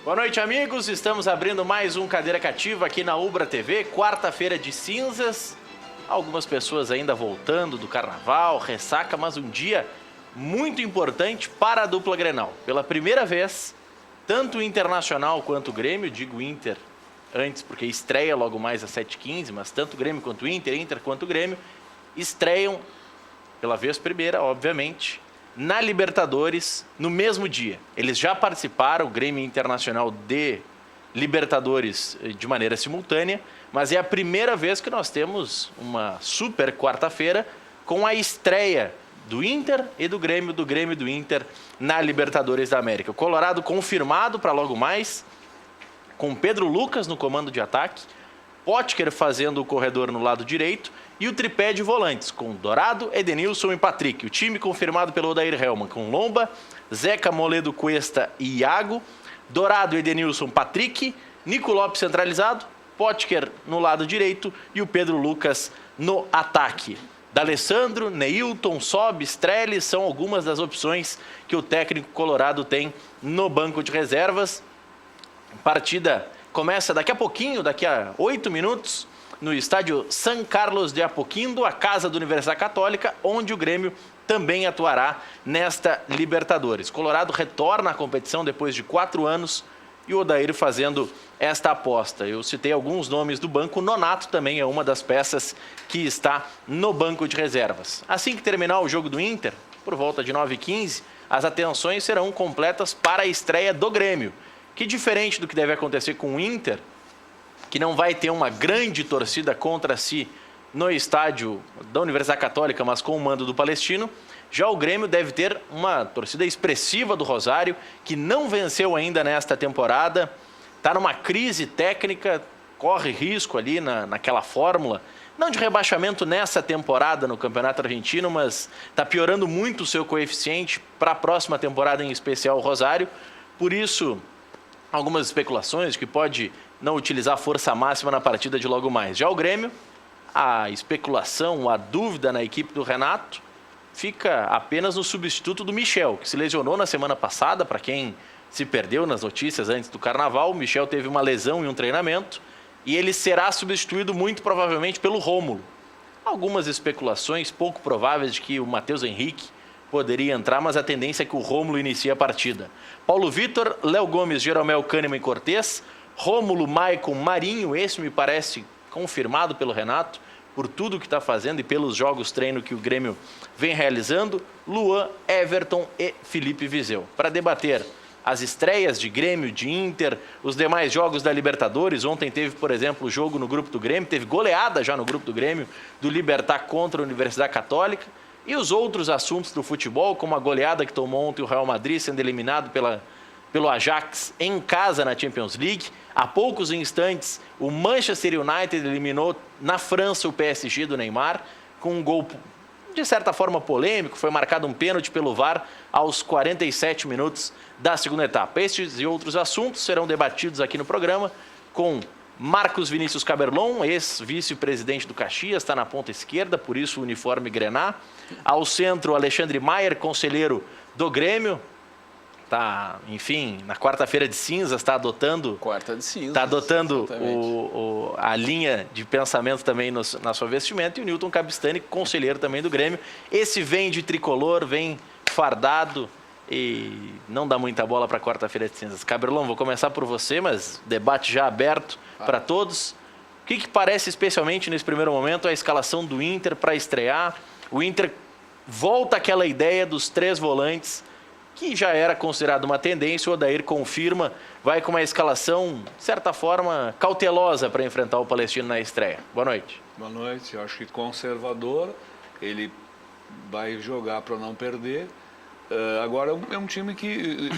Boa noite, amigos. Estamos abrindo mais um Cadeira Cativa aqui na Ubra TV, quarta-feira de cinzas. Algumas pessoas ainda voltando do carnaval, ressaca, mas um dia muito importante para a dupla Grenal. Pela primeira vez, tanto o Internacional quanto o Grêmio, digo Inter antes porque estreia logo mais às 7h15, mas tanto o Grêmio quanto o Inter quanto o Grêmio, estreiam pela vez primeira, obviamente, na Libertadores no mesmo dia. Eles já participaram, o Grêmio Internacional, de Libertadores de maneira simultânea, mas é a primeira vez que nós temos uma super quarta-feira com a estreia do Inter e do Grêmio e do Inter na Libertadores da América. O Colorado confirmado para logo mais, com Pedro Lucas no comando de ataque, Potker fazendo o corredor no lado direito e o tripé de volantes, com Dourado, Edenilson e Patrick. O time confirmado pelo Odair Hellmann, com Lomba, Zeca, Moledo, Cuesta e Iago, Dourado, Edenilson, Patrick, Nico Lopes centralizado, Potker no lado direito e o Pedro Lucas no ataque. D'Alessandro, Neilton, Sob, Strelli são algumas das opções que o técnico colorado tem no banco de reservas. A partida começa daqui a pouquinho, daqui a 8 minutos, no estádio San Carlos de Apoquindo, a casa da Universidade Católica, onde o Grêmio também atuará nesta Libertadores. Colorado retorna à competição depois de 4 anos e o Odair fazendo esta aposta. Eu citei alguns nomes do banco, o Nonato também é uma das peças que está no banco de reservas. Assim que terminar o jogo do Inter, por volta de 9h15, as atenções serão completas para a estreia do Grêmio, que diferente do que deve acontecer com o Inter, que não vai ter uma grande torcida contra si no estádio da Universidade Católica, mas com o mando do Palestino, já o Grêmio deve ter uma torcida expressiva do Rosário, que não venceu ainda nesta temporada, está numa crise técnica, corre risco ali naquela fórmula, não de rebaixamento nessa temporada no Campeonato Argentino, mas está piorando muito o seu coeficiente para a próxima temporada, em especial o Rosário. Por isso, algumas especulações de que pode não utilizar força máxima na partida de logo mais. Já o Grêmio, a especulação, a dúvida na equipe do Renato fica apenas no substituto do Michel, que se lesionou na semana passada. Para quem se perdeu nas notícias antes do Carnaval, o Michel teve uma lesão em um treinamento e ele será substituído muito provavelmente pelo Rômulo. Algumas especulações pouco prováveis de que o Matheus Henrique poderia entrar, mas a tendência é que o Rômulo inicie a partida. Paulo Vitor, Léo Gomes, Jeromel, Kahneman e Cortez, Rômulo, Maicon, Marinho, esse me parece confirmado pelo Renato, por tudo que está fazendo e pelos jogos treino que o Grêmio vem realizando, Luan, Everton e Felipe Viseu. Para debater as estreias de Grêmio, de Inter, os demais jogos da Libertadores. Ontem teve, por exemplo, o jogo no grupo do Grêmio, teve goleada já no grupo do Grêmio, do Libertad contra a Universidade Católica. E os outros assuntos do futebol, como a goleada que tomou ontem o Real Madrid, sendo eliminado pelo Ajax em casa na Champions League. Há poucos instantes, o Manchester United eliminou na França o PSG do Neymar, com um gol, de certa forma, polêmico. Foi marcado um pênalti pelo VAR aos 47 minutos da segunda etapa. Estes e outros assuntos serão debatidos aqui no programa com Marcos Vinícius Caberlon, ex-vice-presidente do Caxias, está na ponta esquerda, por isso o uniforme grená. Ao centro, Alexandre Maier, conselheiro do Grêmio. Tá, enfim, na quarta-feira de cinzas, está adotando, a linha de pensamento também na sua vestimenta. E o Newton Cabistani, conselheiro também do Grêmio. Esse vem de tricolor, vem fardado e não dá muita bola para a quarta-feira de cinzas. Caberlon, vou começar por você, mas debate já aberto para todos. O que parece, especialmente nesse primeiro momento, a escalação do Inter para estrear? O Inter volta àquela ideia dos 3 volantes, que já era considerado uma tendência. O Odair confirma, vai com uma escalação, de certa forma, cautelosa para enfrentar o Palestino na estreia. Boa noite. Boa noite. Eu acho que conservador, ele vai jogar para não perder. Agora, é um time que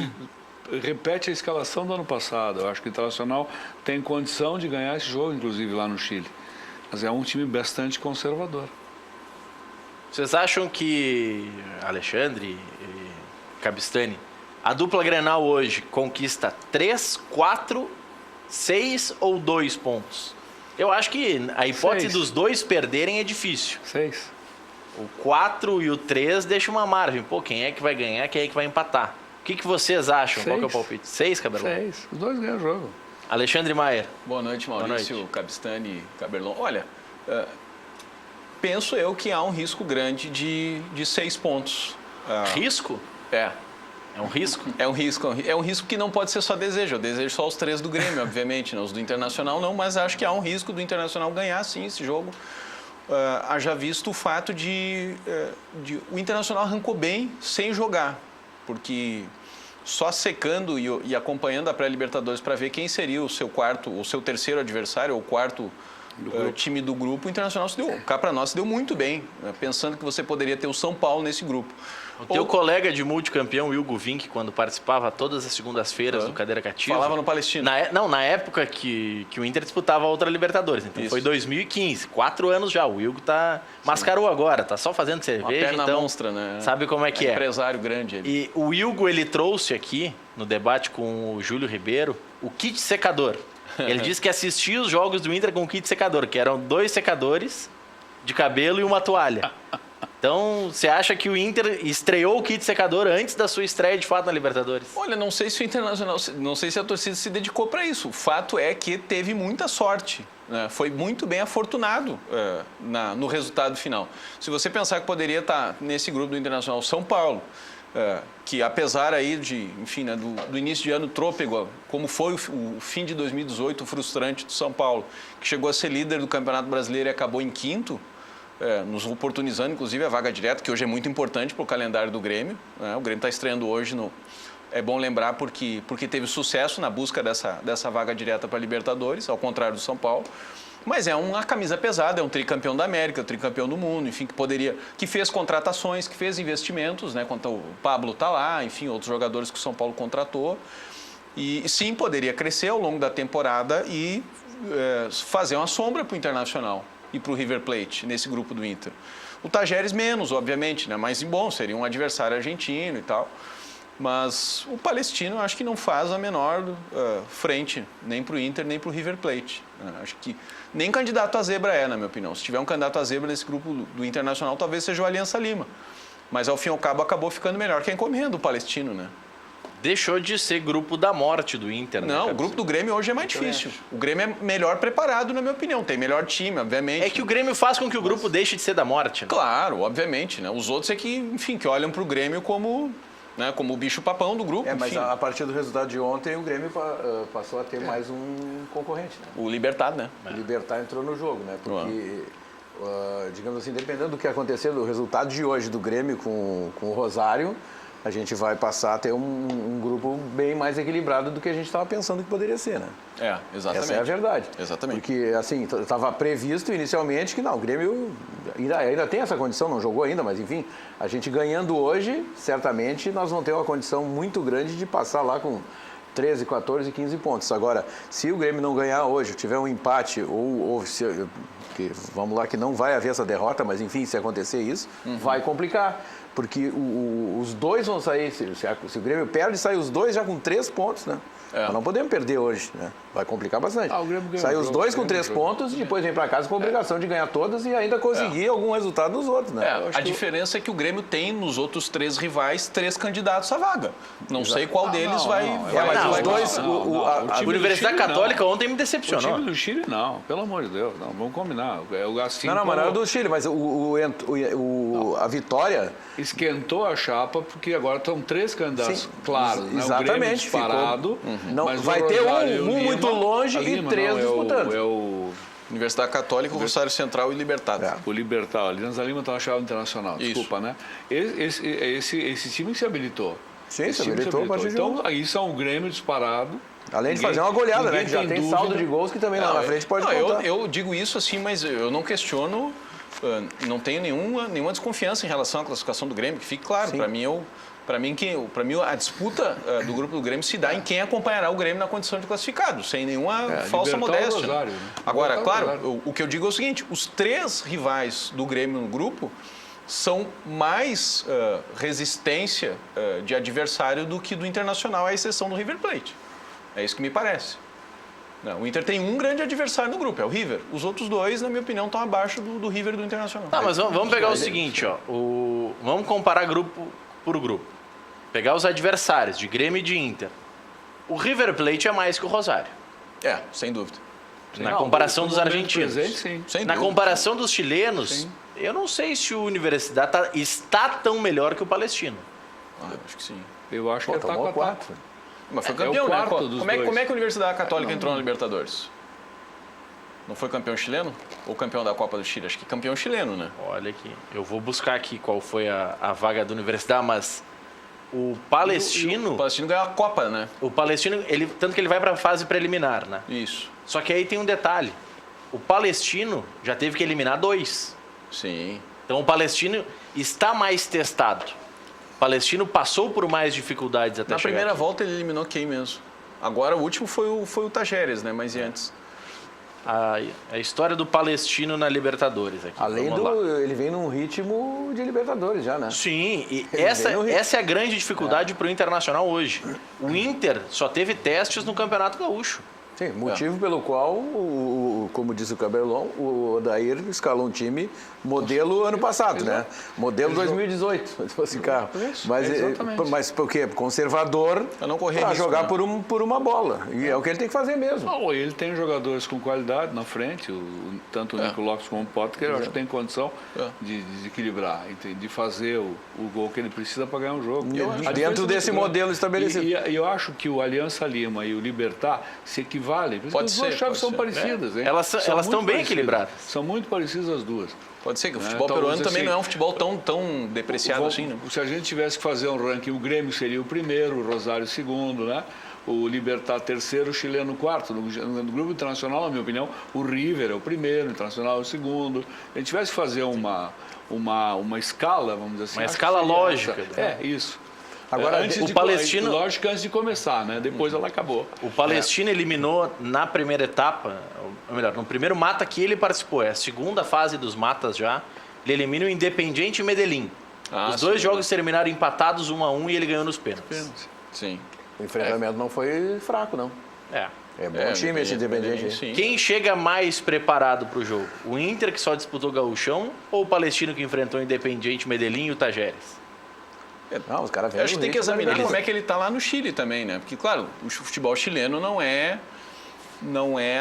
repete a escalação do ano passado. Eu acho que o Internacional tem condição de ganhar esse jogo, inclusive lá no Chile. Mas é um time bastante conservador. Vocês acham que Alexandre e Cabistani, a dupla Grenal hoje conquista 3, 4, 6 ou 2 pontos? Eu acho que a hipótese 6. dos 2 perderem é difícil. 6. O 4 e o 3 deixam uma margem. Pô, quem é que vai ganhar, quem é que vai empatar? que vocês acham? 6. Qual que é o palpite? 6, Cabelão? 6. Os dois ganham o jogo. Alexandre Maier. Boa noite, Maurício, Boa noite. Cabistani e Caberlon. Olha, penso eu que há um risco grande de 6 pontos. Risco? É. É um risco? É um risco que não pode ser só desejo. Eu desejo só os 3 do Grêmio, obviamente. Né? Os do Internacional não, mas acho que há um risco do Internacional ganhar, sim, esse jogo. Haja visto o fato de o Internacional arrancou bem sem jogar. Porque só secando e acompanhando a pré-Libertadores para ver quem seria o seu terceiro adversário, ou o quarto time do grupo, o Internacional cá para nós se deu muito bem, né? Pensando que você poderia ter o São Paulo nesse grupo. O teu colega de multicampeão, Hugo Vink, quando participava todas as segundas-feiras do Cadeira Cativa... Falava no Palestino. Na época que o Inter disputava a outra Libertadores. Então Isso. foi 2015, 4 anos já. O Hugo mascarou agora, tá só fazendo cerveja, Uma perna então monstra, né? sabe como é que é. Empresário grande. Ele. E o Hugo, ele trouxe aqui, no debate com o Júlio Ribeiro, o kit secador. Ele disse que assistia os jogos do Inter com o kit secador, que eram 2 secadores de cabelo e uma toalha. Então, você acha que o Inter estreou o kit secador antes da sua estreia de fato na Libertadores? Olha, não sei se o Internacional, não sei se a torcida se dedicou para isso. O fato é que teve muita sorte, né? Foi muito bem afortunado no resultado final. Se você pensar que poderia estar nesse grupo do Internacional São Paulo, que apesar aí enfim, né, do início de ano trôpego, como foi o fim de 2018 frustrante do São Paulo, que chegou a ser líder do Campeonato Brasileiro e acabou em 5º, nos oportunizando, inclusive, a vaga direta, que hoje é muito importante para o calendário do Grêmio. Né? O Grêmio está estreando hoje, é bom lembrar, porque teve sucesso na busca dessa vaga direta para a Libertadores, ao contrário do São Paulo. Mas é uma camisa pesada, é um tricampeão da América, tricampeão do mundo, enfim, que fez contratações, que fez investimentos, né? Quanto o Pablo está lá, enfim, outros jogadores que o São Paulo contratou. E sim, poderia crescer ao longo da temporada e fazer uma sombra para o Internacional e para o River Plate, nesse grupo do Inter. O Tajeres menos, obviamente, né? Mas, bom, seria um adversário argentino e tal. Mas o Palestino, acho que não faz a menor frente, nem para o Inter, nem para o River Plate. Acho que nem candidato a zebra na minha opinião. Se tiver um candidato a zebra nesse grupo do Internacional, talvez seja o Aliança Lima. Mas, ao fim e ao cabo, acabou ficando melhor que a encomenda do Palestino, né? Deixou de ser grupo da morte do Inter, né? Não, o grupo do Grêmio hoje é mais difícil. O Grêmio é melhor preparado, na minha opinião. Tem melhor time, obviamente. É que o Grêmio faz com que o grupo deixe de ser da morte, né? Claro, obviamente, né? Os outros é que, enfim, que olham para o Grêmio como o bicho-papão do grupo. Mas enfim. a partir do resultado de ontem, o Grêmio passou a ter mais um concorrente, né? O Libertad, né? O Libertad entrou no jogo, né? Porque, digamos assim, dependendo do que acontecer, do resultado de hoje do Grêmio com o Rosário, a gente vai passar a ter um grupo bem mais equilibrado do que a gente estava pensando que poderia ser, né? Exatamente. Essa é a verdade. Exatamente. Porque, assim, estava previsto inicialmente que, não, o Grêmio ainda tem essa condição, não jogou ainda, mas, enfim, a gente ganhando hoje, certamente, nós vamos ter uma condição muito grande de passar lá com 13, 14, 15 pontos. Agora, se o Grêmio não ganhar hoje, tiver um empate, vamos lá, que não vai haver essa derrota, mas, enfim, se acontecer isso, vai complicar. Porque os dois vão sair, se o Grêmio perde, sai os dois já com 3 pontos, né? Nós não podemos perder hoje, né? Vai complicar bastante. O Grêmio ganhou sai o os jogo, dois com 3 pontos e depois vem para casa com a obrigação de ganhar todas e ainda conseguir algum resultado nos outros, né? A diferença é que o Grêmio tem nos outros 3 rivais 3 candidatos à vaga. Não sei qual deles vai... Mas os dois... A Universidade Católica ontem me decepcionou. O time do Chile, não. Pelo amor de Deus. Não, vamos combinar. Assim não, mas não é do Chile, mas a Vitória... Esquentou a chapa, porque agora estão 3 candidatos, claro. Né? Exatamente. O Grêmio disparado. Não, vai ter um muito longe e 3 disputando. É o Universidade Católica, o Rosário Central e o Libertad. O Libertad. O Alianza Lima está na chave internacional. Isso. Desculpa, né? Esse time se habilitou. Sim, se habilitou a partir de Então, aí são o Grêmio disparado. Além de fazer uma goleada, né? Que já tem saldo de gols que também lá na frente pode contar. Eu digo isso assim, mas eu não questiono, não tenho nenhuma desconfiança em relação à classificação do Grêmio, que fique claro. Para mim, a disputa do grupo do Grêmio se dá em quem acompanhará o Grêmio na condição de classificado, sem nenhuma falsa modéstia. Rosário, né? Agora, claro, o que eu digo é o seguinte, os 3 rivais do Grêmio no grupo são mais resistência de adversário do que do Internacional, à exceção do River Plate. É isso que me parece. Não, o Inter tem um grande adversário no grupo, é o River. Os outros 2, na minha opinião, estão abaixo do River e do Internacional. Tá, mas vamos pegar o seguinte, ó. Vamos comparar grupo por grupo. pegar os adversários de Grêmio e de Inter, o River Plate é mais que o Rosário. Sem dúvida. Na comparação dos argentinos. Sim. Na comparação dos chilenos, eu não sei se o Universidade está tão melhor que o Palestino. Acho que sim. Eu acho que ele está com a 4. Mas foi o campeão, né? quarto dos Como é que dois. a Universidade Católica entrou na Libertadores? Não foi campeão chileno? Ou campeão da Copa do Chile? Acho que campeão chileno, né? Olha aqui, eu vou buscar aqui qual foi a vaga da Universidade, mas o Palestino... O Palestino ganhou a Copa, né? O Palestino, tanto que ele vai para a fase preliminar, né? Isso. Só que aí tem um detalhe. O Palestino já teve que eliminar 2. Sim. Então o Palestino está mais testado. O Palestino passou por mais dificuldades até Na chegar primeira aqui. volta ele eliminou quem mesmo? Agora o último foi o Tajeres, né? Mas e antes? A história do Palestino na Libertadores aqui. Além Vamos lá. ele vem num ritmo de Libertadores já, né? Sim, e Ele essa vem no ritmo. é a grande dificuldade para o Internacional hoje. O Inter só teve testes no Campeonato Gaúcho. Sim, motivo pelo qual, como disse o Cabelon, o Odair escalou um time modelo ano passado, né? Modelo 2018, se fosse carro. Mas por quê? Conservador Pra não correr para risco, jogar né? por uma bola. E é o que ele tem que fazer mesmo. Não, ele tem jogadores com qualidade na frente, tanto o Nico Lopes como o Potker, eu acho que tem condição de desequilibrar, de fazer o gol que ele precisa para ganhar um jogo. Dentro desse modelo estabelecido. E eu acho que o Aliança Lima e o Libertad se equivalem. Pode as ser, duas chaves pode são ser. parecidas. Hein? Elas São estão muito bem parecidas. equilibradas. São muito parecidas as duas. Pode ser que o futebol Então, peruano assim, também não é um futebol tão depreciado assim, né? Se a gente tivesse que fazer um ranking, o Grêmio seria o primeiro, o Rosário o segundo, né? O Libertad terceiro, o Chileno quarto. No grupo internacional, na minha opinião, o River é o primeiro, o Internacional é o segundo. Se a gente tivesse que fazer uma escala, vamos dizer assim. Uma acho escala que seria lógica, essa. né? Isso. Agora, o Palestino- Lógico, antes de começar, né? Depois ela acabou. O Palestino eliminou na primeira etapa, ou melhor, no primeiro mata que ele participou, é a segunda fase dos matas já, ele elimina o Independiente e Medellín. Os dois jogos terminaram empatados 1-1 e ele ganhou nos pênaltis. Sim. O enfrentamento não foi fraco, não. É. É bom time esse Independente aí. Sim. Quem chega mais preparado para o jogo? O Inter, que só disputou Gauchão, ou o Palestino, que enfrentou o Independiente, Medellín e o Tajeres? Não, os caras vêm Eu acho que no tem que ritmo da examinar beleza. como é que ele está lá no Chile também, né? Porque, claro, o futebol chileno não é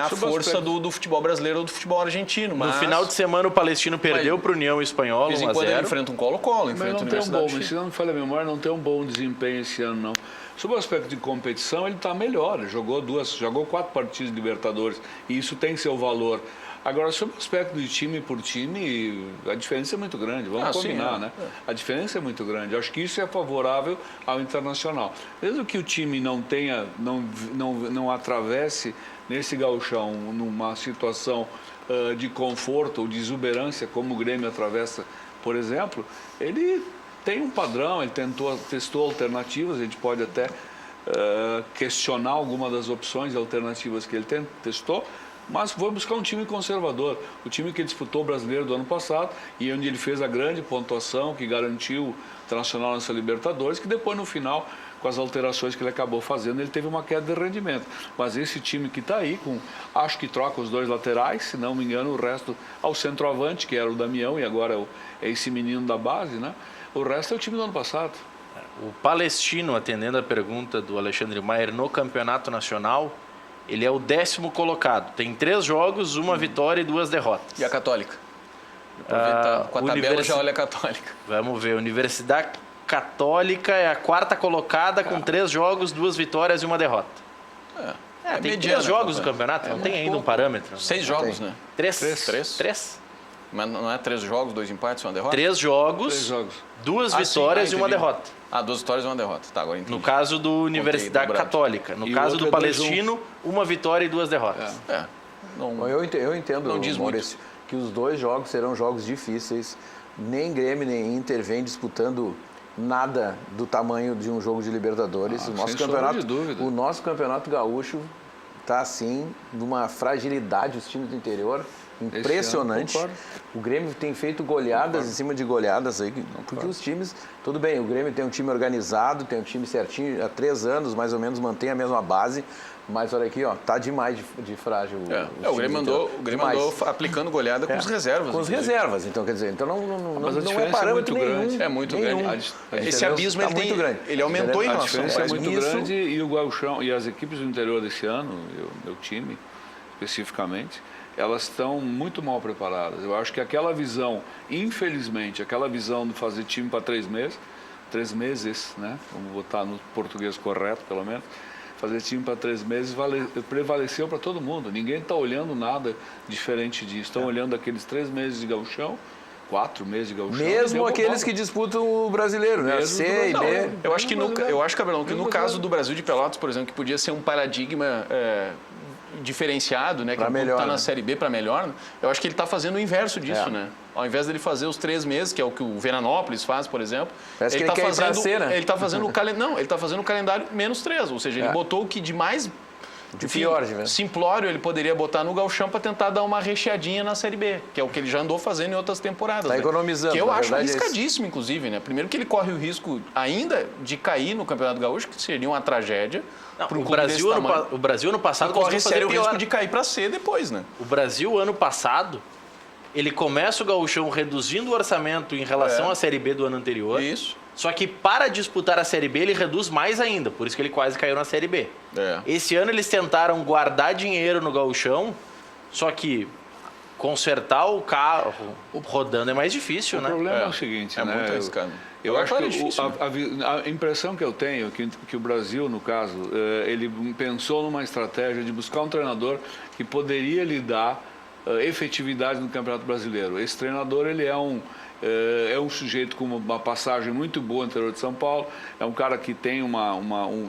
a Sobre o força aspecto- do futebol brasileiro ou do futebol argentino. No Mas, final de semana, o Palestino perdeu para o União Espanhola, de vez em quando ele 1-0. enfrenta um Colo-Colo, Mas enfrenta não a tem um Universidade bom, do Chile. se não me falha a memória, não tem um bom desempenho esse ano, não. Sobre o aspecto de competição, ele está melhor. Ele jogou 4 partidas de Libertadores e isso tem seu valor. Agora, sobre o aspecto de time por time, a diferença é muito grande. Vamos combinar, sim, né? A diferença é muito grande. Eu acho que isso é favorável ao Internacional. Mesmo que o time não atravesse nesse gauchão numa situação de conforto ou de exuberância, como o Grêmio atravessa, por exemplo, ele tem um padrão, ele testou alternativas, a gente pode até questionar alguma das opções e alternativas que ele testou, mas foi buscar um time conservador. O time que disputou o Brasileiro do ano passado e onde ele fez a grande pontuação que garantiu o Internacional nessa Libertadores, que depois no final, com as alterações que ele acabou fazendo, ele teve uma queda de rendimento. Mas esse time que está aí, acho que troca os 2 laterais, se não me engano, o resto ao centroavante, que era o Damião e agora é esse menino da base, né? O resto é o time do ano passado. O Palestino, atendendo a pergunta do Alexandre Maier, no Campeonato Nacional, ele é o 10º colocado. Tem 3 jogos, 1 vitória e 2 derrotas. E a Católica? Aproveitar, com a tabela já olha a Católica. Vamos ver, Universidade Católica é a 4ª colocada com 3 jogos, 2 vitórias e 1 derrota. Tem mediana 3 jogos a no campanha. campeonato, não tem ainda um parâmetro. 6 jogos, né? 3. Mas não é 3 jogos, 2 empates e 1 derrota? 3 jogos, 3 jogos. 2 Ah, vitórias sim, e 1 entendi. derrota. 2 vitórias e 1 derrota. Tá, agora entendi. No caso do Universidade dobrado. Católica. No E o caso outro do é 2-1. Palestino, 1 vitória e 2 derrotas. Não, Eu entendo, Não diz Maurício, que os 2 jogos serão jogos difíceis. Nem Grêmio nem Inter vem disputando nada do tamanho de um jogo de Libertadores. Sem sombra de dúvida. O nosso campeonato gaúcho está assim, numa fragilidade, os times do interior. impressionante. concordo. O Grêmio tem feito goleadas em cima de goleadas aí, porque os times, tudo bem, o Grêmio tem um time organizado, tem um time certinho, há 3 anos mais ou menos mantém a mesma base, mas olha aqui, ó, tá demais de frágil. O Grêmio andou aplicando goleada com os reservas. Com os reservas, então quer dizer, então Mas a não é diferença parâmetro é muito nenhum. grande. É muito nenhum. grande. Esse Entendeu? abismo Tá muito grande. ele aumentou em A relação diferença é ao muito Isso. grande e o Gauchão e as equipes do interior desse ano, meu time especificamente, elas estão muito mal preparadas. Eu acho que aquela visão, infelizmente, aquela visão de fazer time para 3 meses, né? Vamos botar no português correto, pelo menos, fazer time para 3 meses prevaleceu para todo mundo. Ninguém está olhando nada diferente disso. Estão olhando aqueles 3 meses de gauchão, 4 meses de gauchão. Mesmo aqueles que disputam o brasileiro, né? Mesmo C e do B. brasileiro. Eu acho que, Cabelão, que no Mesmo caso brasileiro. do Brasil de Pelotas, por exemplo, que podia ser um paradigma diferenciado, né? Que Pra melhor, está na né? Série B para melhor, eu acho que ele está fazendo o inverso disso, né? Ao invés dele fazer os 3 meses, que é o que o Veranópolis faz, por exemplo, Parece que ele ele está quer ir pra fazendo, C, né? ele está fazendo o calendário, não, ele está fazendo o calendário -3, ou seja, ele botou o que de mais pior, né? simplório ele poderia botar no gauchão para tentar dar uma recheadinha na Série B, que é o que ele já andou fazendo em outras temporadas. Tá né? economizando, Que eu na acho verdade, é isso. arriscadíssimo, inclusive, né? Primeiro que ele corre o risco ainda de cair no Campeonato Gaúcho, que seria uma tragédia. Não, para um o, clube desse Brasil tamanho. o Brasil ano passado E corre conseguiu fazer sério o pior. risco de cair para C depois, né? O Brasil, ano passado, ele começa o gauchão reduzindo o orçamento em relação à Série B do ano anterior. Isso. Só que para disputar a Série B, ele reduz mais ainda. Por isso que ele quase caiu na Série B. É. Esse ano eles tentaram guardar dinheiro no gauchão, só que consertar o carro rodando é mais difícil, O né? problema é o seguinte, é né? muito arriscado. Eu acho que é difícil, né? a impressão que eu tenho é que o Brasil, no caso, ele pensou numa estratégia de buscar um treinador que poderia lhe dar efetividade no Campeonato Brasileiro. Esse treinador, ele é um sujeito com uma passagem muito boa no interior de São Paulo, é um cara que tem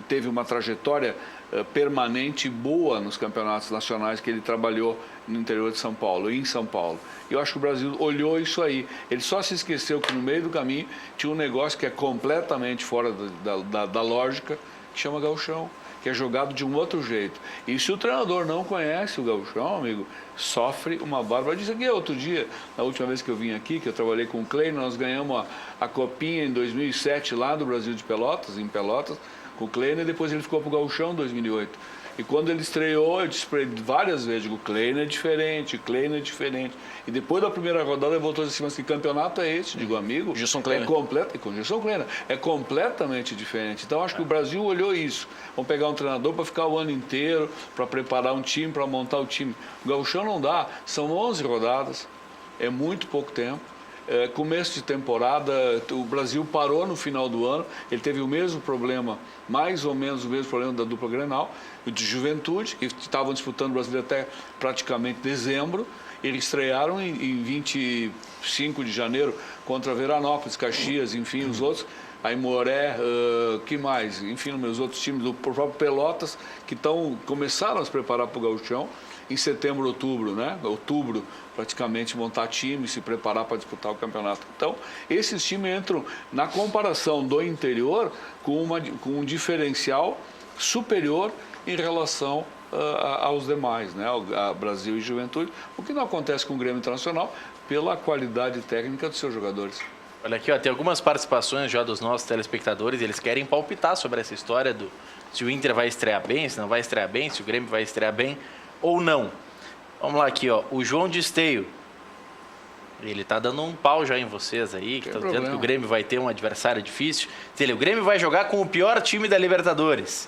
teve uma trajetória permanente boa nos campeonatos nacionais que ele trabalhou no interior de São Paulo, em São Paulo. E eu acho que o Brasil olhou isso aí. Ele só se esqueceu que no meio do caminho tinha um negócio que é completamente fora da lógica, que chama gauchão, que é jogado de um outro jeito. E se o treinador não conhece o gauchão, amigo, sofre uma bárbara. Eu disse aqui outro dia, na última vez que eu vim aqui, que eu trabalhei com o Kleiner, nós ganhamos a copinha em 2007 lá do Brasil de Pelotas, em Pelotas, com o Kleiner, e depois ele ficou pro gauchão em 2008. E quando ele estreou, eu disse para ele várias vezes, digo, Kleiner é diferente, Kleiner é diferente. E depois da primeira rodada ele voltou assim, mas que campeonato é esse? Digo, amigo, Gilson Kleiner. com Gilson Kleiner, é completamente diferente. Então acho que o Brasil olhou isso. Vamos pegar um treinador para ficar o ano inteiro, para preparar um time, para montar o time. O gauchão não dá, são 11 rodadas, é muito pouco tempo. Começo de temporada, o Brasil parou no final do ano, ele teve o mesmo problema, mais ou menos o mesmo problema da dupla Grenal, de Juventude, que estavam disputando o Brasileiro até praticamente dezembro. Eles estrearam em 25 de janeiro contra Veranópolis, Caxias, enfim, os outros. Aí Moré, que mais? Enfim, os outros times do próprio Pelotas, que começaram a se preparar para o gauchão em setembro, outubro, né? Outubro, praticamente montar time, se preparar para disputar o campeonato. Então, esses times entram na comparação do interior com um diferencial superior em relação aos demais, né? A Brasil e Juventude, o que não acontece com o Grêmio Internacional pela qualidade técnica dos seus jogadores. Olha aqui, ó, tem algumas participações já dos nossos telespectadores, eles querem palpitar sobre essa história do se o Inter vai estrear bem, se não vai estrear bem, se o Grêmio vai estrear bem ou não. Vamos lá aqui, ó, o João de Esteio, ele tá dando um pau já em vocês aí, que estão dizendo que o Grêmio vai ter um adversário difícil. O Grêmio vai jogar com o pior time da Libertadores.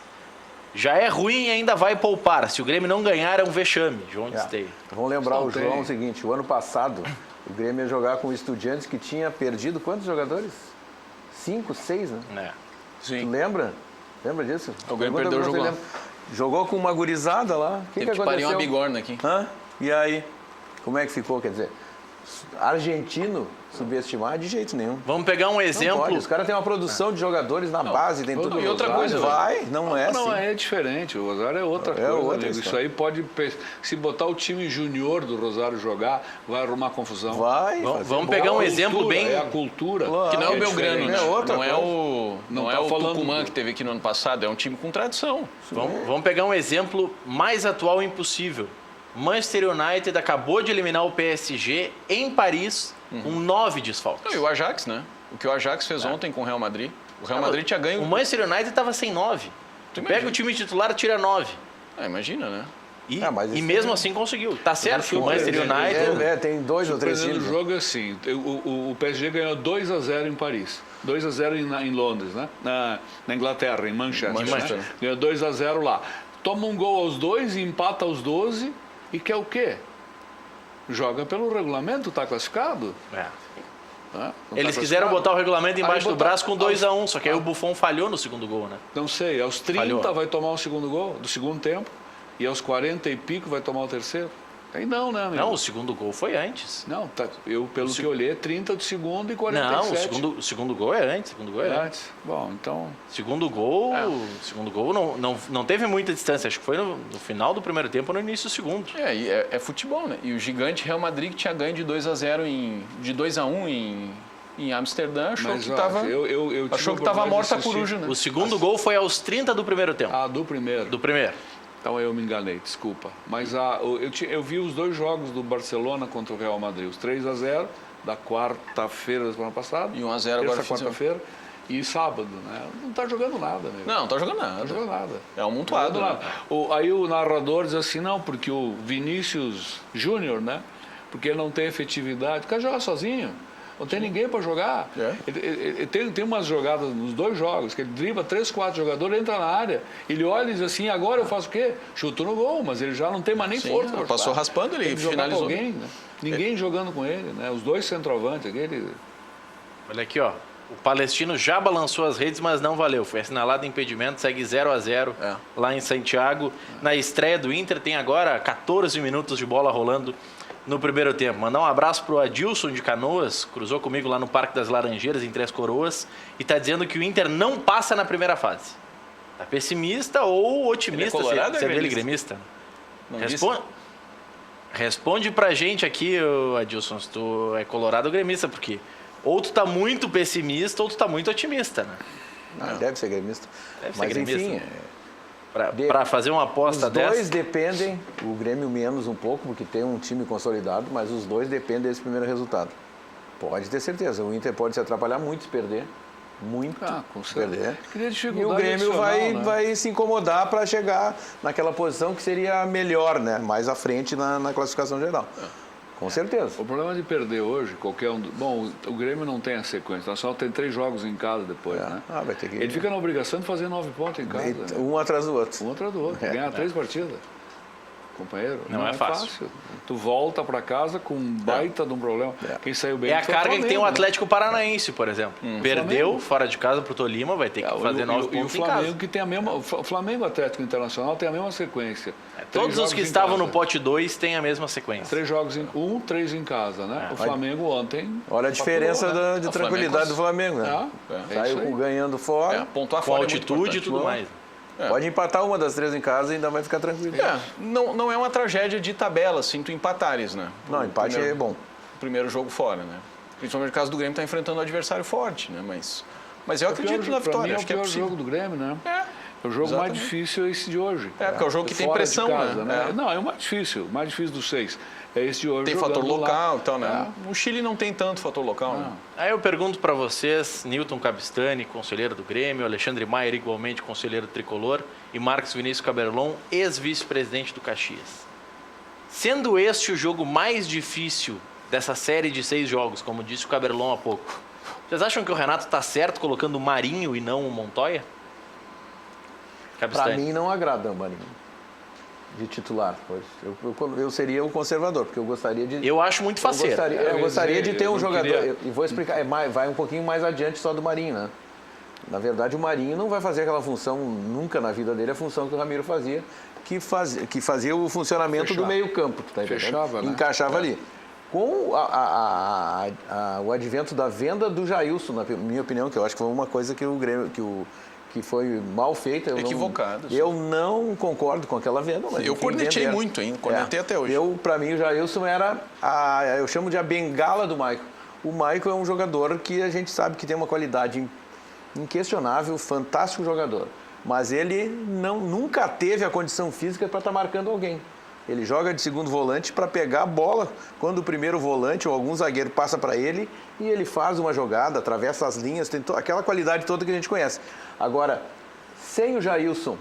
Já é ruim e ainda vai poupar. Se o Grêmio não ganhar, é um vexame, João de Esteio. Vamos lembrar o João o seguinte, o ano passado o Grêmio ia jogar com o Estudiantes que tinha perdido quantos jogadores? 5, 6, né? Sim. Tu lembra? Lembra disso? O Grêmio perdeu o jogo lá. Jogou com uma gurizada lá. O que Teve que parir aconteceu? uma bigorna aqui. E aí? Como é que ficou? Quer dizer, argentino subestimar de jeito nenhum. Vamos pegar um exemplo. Não pode. Os caras têm uma produção de jogadores na base, tem tudo. E outra coisa, não é Não, assim. é diferente. O Rosário é outra coisa. outra Amigo. Isso aí pode, se botar o time júnior do Rosário jogar, vai arrumar confusão. Vai. Vamos pegar um exemplo bem... É a cultura. Que não é o Belgrano, né? É outra não é o, não é o falando Tucumã que teve aqui no ano passado, é um time com tradição. Vamos pegar um exemplo mais atual impossível. Manchester United acabou de eliminar o PSG em Paris com 9 desfalques. Não, e o Ajax, né? O que o Ajax fez ontem com o Real Madrid. O Real Madrid tinha ganho... O Manchester United estava sem 9. Tu pega o time titular e tira 9. Imagina, né? E mesmo assim conseguiu. Tá certo que o Manchester United... tem 2 ou 3 times. O jogo é assim, o PSG ganhou 2-0 em Paris. 2-0 em Londres, né? Na Inglaterra, em Manchester. Né? Ganhou 2-0 lá. Toma um gol aos 2 e empata aos 12 e quer o quê? Joga pelo regulamento, tá classificado? Eles quiseram botar o regulamento embaixo do braço com 2-1, só que aí o Buffon falhou no segundo gol, né? Não sei, aos 30 vai tomar o segundo gol do segundo tempo e aos 40 e pico vai tomar o terceiro. Aí não, né, amigo? Não, o segundo gol foi antes. Não, pelo que eu olhei, é 30 do segundo e 47. Não, o segundo gol é antes. Antes. Bom, então... Segundo gol não teve muita distância. Acho que foi no final do primeiro tempo ou no início do segundo. É futebol, né? E o gigante Real Madrid que tinha ganho de 2-0 de 2-1 em Amsterdã, achou que estava morta a coruja, né? O segundo gol foi aos 30 do primeiro tempo. Do primeiro. Do primeiro. Então eu me enganei, desculpa. Mas eu vi os 2 jogos do Barcelona contra o Real Madrid. Os 3-0 da quarta-feira da semana passada. E 1-0 agora. Quarta-feira. E sábado, né? Não tá jogando nada, né? Não tá jogando nada. Não tá jogando nada. É um montuado. Né? Aí o narrador diz assim, não, porque o Vinícius Júnior, né? Porque ele não tem efetividade. O cara joga sozinho. Não tem ninguém para jogar. Ele tem umas jogadas nos 2 jogos, que ele dribla 3, 4 jogadores, entra na área, ele olha e diz assim, agora eu faço o quê? Chuto no gol, mas ele já não tem mais nem força. Passou raspando, ele finalizou. Alguém, né? Ninguém jogando com ele, né? Os 2 centroavantes, aquele... Olha aqui, ó. O Palestino já balançou as redes, mas não valeu. Foi assinalado impedimento, segue 0-0 lá em Santiago. Na estreia do Inter tem agora 14 minutos de bola rolando no primeiro tempo. Mandar um abraço pro Adilson de Canoas, cruzou comigo lá no Parque das Laranjeiras, em Três Coroas, e tá dizendo que o Inter não passa na primeira fase. Tá pessimista ou otimista? Ele é colorado, se é dele gremista? Não Responde pra gente aqui, Adilson, se tu é colorado ou gremista, porque ou tu tá muito pessimista ou tu tá muito otimista, né? Deve ser gremista. Deve ser Mas gremista, enfim... né? Para fazer uma aposta os dessa... Os 2 dependem, o Grêmio menos um pouco, porque tem um time consolidado, mas os 2 dependem desse primeiro resultado. Pode ter certeza, o Inter pode se atrapalhar muito se perder. Muito se perder. E o Grêmio vai se incomodar para chegar naquela posição que seria melhor, né? Mais à frente na classificação geral. Com certeza. O problema de perder hoje, qualquer um... Bom, o Grêmio não tem a sequência. O Nacional tem 3 jogos em casa depois, né? Vai ter que... Ele fica na obrigação de fazer 9 pontos em casa. Um atrás do outro. Um atrás do outro. Ganhar 3 partidas. Companheiro, não é fácil. Tu volta para casa com um baita de um problema. Quem saiu bem... É a carga que tem o Atlético Paranaense, por exemplo. Perdeu fora de casa pro Tolima, vai ter que fazer 9 pontos em casa. E o Flamengo que tem a mesma... O Flamengo Atlético Internacional tem a mesma sequência. Todos os que estavam no pote 2 têm a mesma sequência. 3 jogos em 3 em casa, né? O Flamengo ontem... Olha a diferença de tranquilidade do Flamengo, né? Saiu ganhando fora. Pontuar com fora altitude e tudo mais. Pode empatar uma das 3 em casa e ainda vai ficar tranquilo. Não é uma tragédia de tabela, assim, tu empatares, né? Não, empate é bom. Primeiro jogo fora, né? Principalmente no caso do Grêmio, tá enfrentando um adversário forte, né? Mas eu acredito na vitória, acho que é possível. É o pior jogo do Grêmio, né? O jogo mais difícil é esse de hoje. Porque é o jogo que tem fora pressão, de casa, né? Não, é o mais difícil dos 6. É esse de hoje. Tem fator local e tal, né? É. O Chile não tem tanto fator local, né? Aí eu pergunto para vocês, Newton Cabistani, conselheiro do Grêmio, Alexandre Maier, igualmente conselheiro tricolor, e Marcos Vinícius Caberlon, ex-vice-presidente do Caxias. Sendo este o jogo mais difícil dessa série de 6 jogos, como disse o Caberlon há pouco, vocês acham que o Renato está certo colocando o Marinho e não o Montoya? Para mim não agrada o Marinho de titular. Eu seria o conservador, porque eu gostaria de... Eu acho muito faceiro. Eu gostaria de ter um jogador... E vou explicar, vai um pouquinho mais adiante só do Marinho, né? Na verdade, o Marinho não vai fazer aquela função, nunca na vida dele, a função que o Ramiro fazia, que fazia o funcionamento do meio-campo, tá entendendo? Fechava, né? Encaixava ali. Com o advento da venda do Jailson, na minha opinião, que eu acho que foi uma coisa que o Grêmio... que foi mal feita. Equivocado. Eu não concordo com aquela venda. Mas eu cornetei muito, hein? Cornetei até hoje. Para mim, o Jailson era, eu chamo de a bengala do Maicon. O Maicon é um jogador que a gente sabe que tem uma qualidade inquestionável, fantástico jogador. Mas ele nunca teve a condição física para estar marcando alguém. ele joga de segundo volante para pegar a bola quando o primeiro volante ou algum zagueiro passa para ele e ele faz uma jogada, atravessa as linhas, tem aquela qualidade toda que a gente conhece. Agora, sem o Jailson,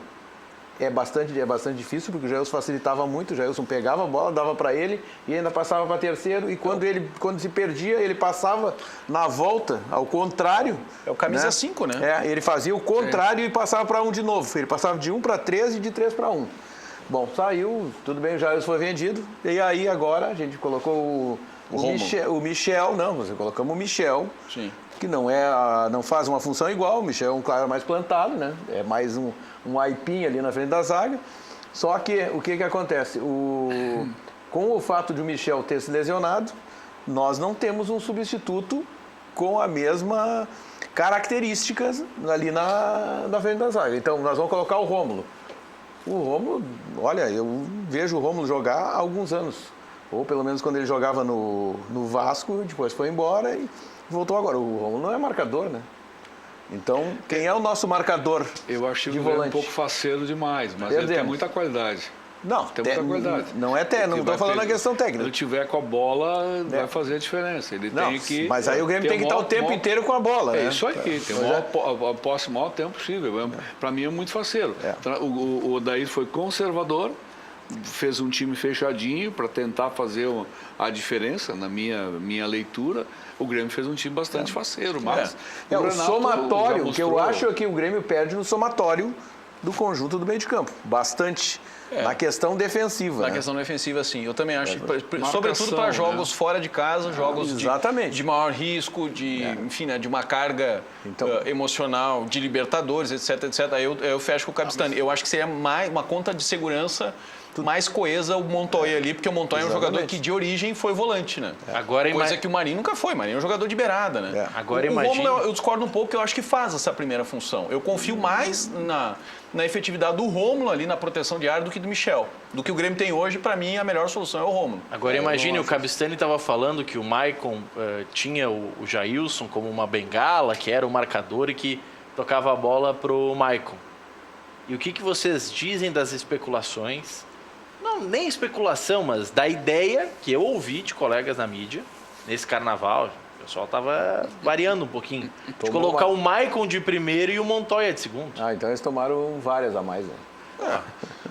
é bastante difícil, porque o Jailson facilitava muito, o Jailson pegava a bola, dava para ele e ainda passava para terceiro, e quando se perdia, ele passava na volta, ao contrário. É o camisa 5, né? Ele fazia o contrário e passava para 1 de novo. Ele passava de 1 para 3 e de 3 para 1. Bom, saiu, tudo bem, o Jailson foi vendido, e aí agora a gente colocou nós colocamos o Michel. Sim. Que não faz uma função igual, o Michel é um cara mais plantado, né? É mais um aipim ali na frente da zaga. Só que o que acontece? Com o fato de o Michel ter se lesionado, nós não temos um substituto com a mesma características ali na frente da zaga. Então, nós vamos colocar o Rômulo. O Rômulo, olha, eu vejo o Rômulo jogar há alguns anos. Ou pelo menos quando ele jogava no Vasco, depois foi embora e voltou agora. O Rômulo não é marcador, né? Então, quem é o nosso marcador? Eu acho de ele volante? Um pouco faceiro demais, mas ele tem muita qualidade. Não, tem muita qualidade. Não estou falando da questão técnica. Se ele tiver com a bola, vai fazer a diferença. Ele tem que. Mas aí o Grêmio tem que estar o tempo inteiro com a bola, né? É isso aí, tem a posse o maior tempo possível. Para mim é muito faceiro. O Daí foi conservador, fez um time fechadinho para tentar fazer a diferença, na minha leitura. O Grêmio fez um time bastante faceiro, mas o somatório, que eu acho que o Grêmio perde no somatório do conjunto do meio de campo, bastante. Na questão defensiva. Na questão defensiva, sim. Eu também acho. Sobretudo para jogos fora de casa, jogos de maior risco, enfim, né, de uma carga emocional, de Libertadores, etc. Aí eu fecho com o Cabistani. Eu acho que seria uma conta de segurança mais coesa o Montoya ali, porque o Montoya é um jogador que de origem foi volante, né? Coisa que o Marinho nunca foi. O Marinho é um jogador de beirada, né? Agora o Rômulo, eu discordo um pouco, eu acho que faz essa primeira função. Eu confio mais na efetividade do Rômulo ali na proteção de área do que do Michel. Do que o Grêmio tem hoje, para mim, a melhor solução é o Rômulo. Agora imagine, o Cabistani estava falando que o Maicon tinha o Jailson como uma bengala, que era o marcador e que tocava a bola pro Maicon. E o que vocês dizem das especulações? Não, nem especulação, mas da ideia que eu ouvi de colegas na mídia, nesse carnaval, o pessoal estava variando um pouquinho, de colocar o Maicon de primeiro e o Montoya de segundo. Então eles tomaram várias a mais, né?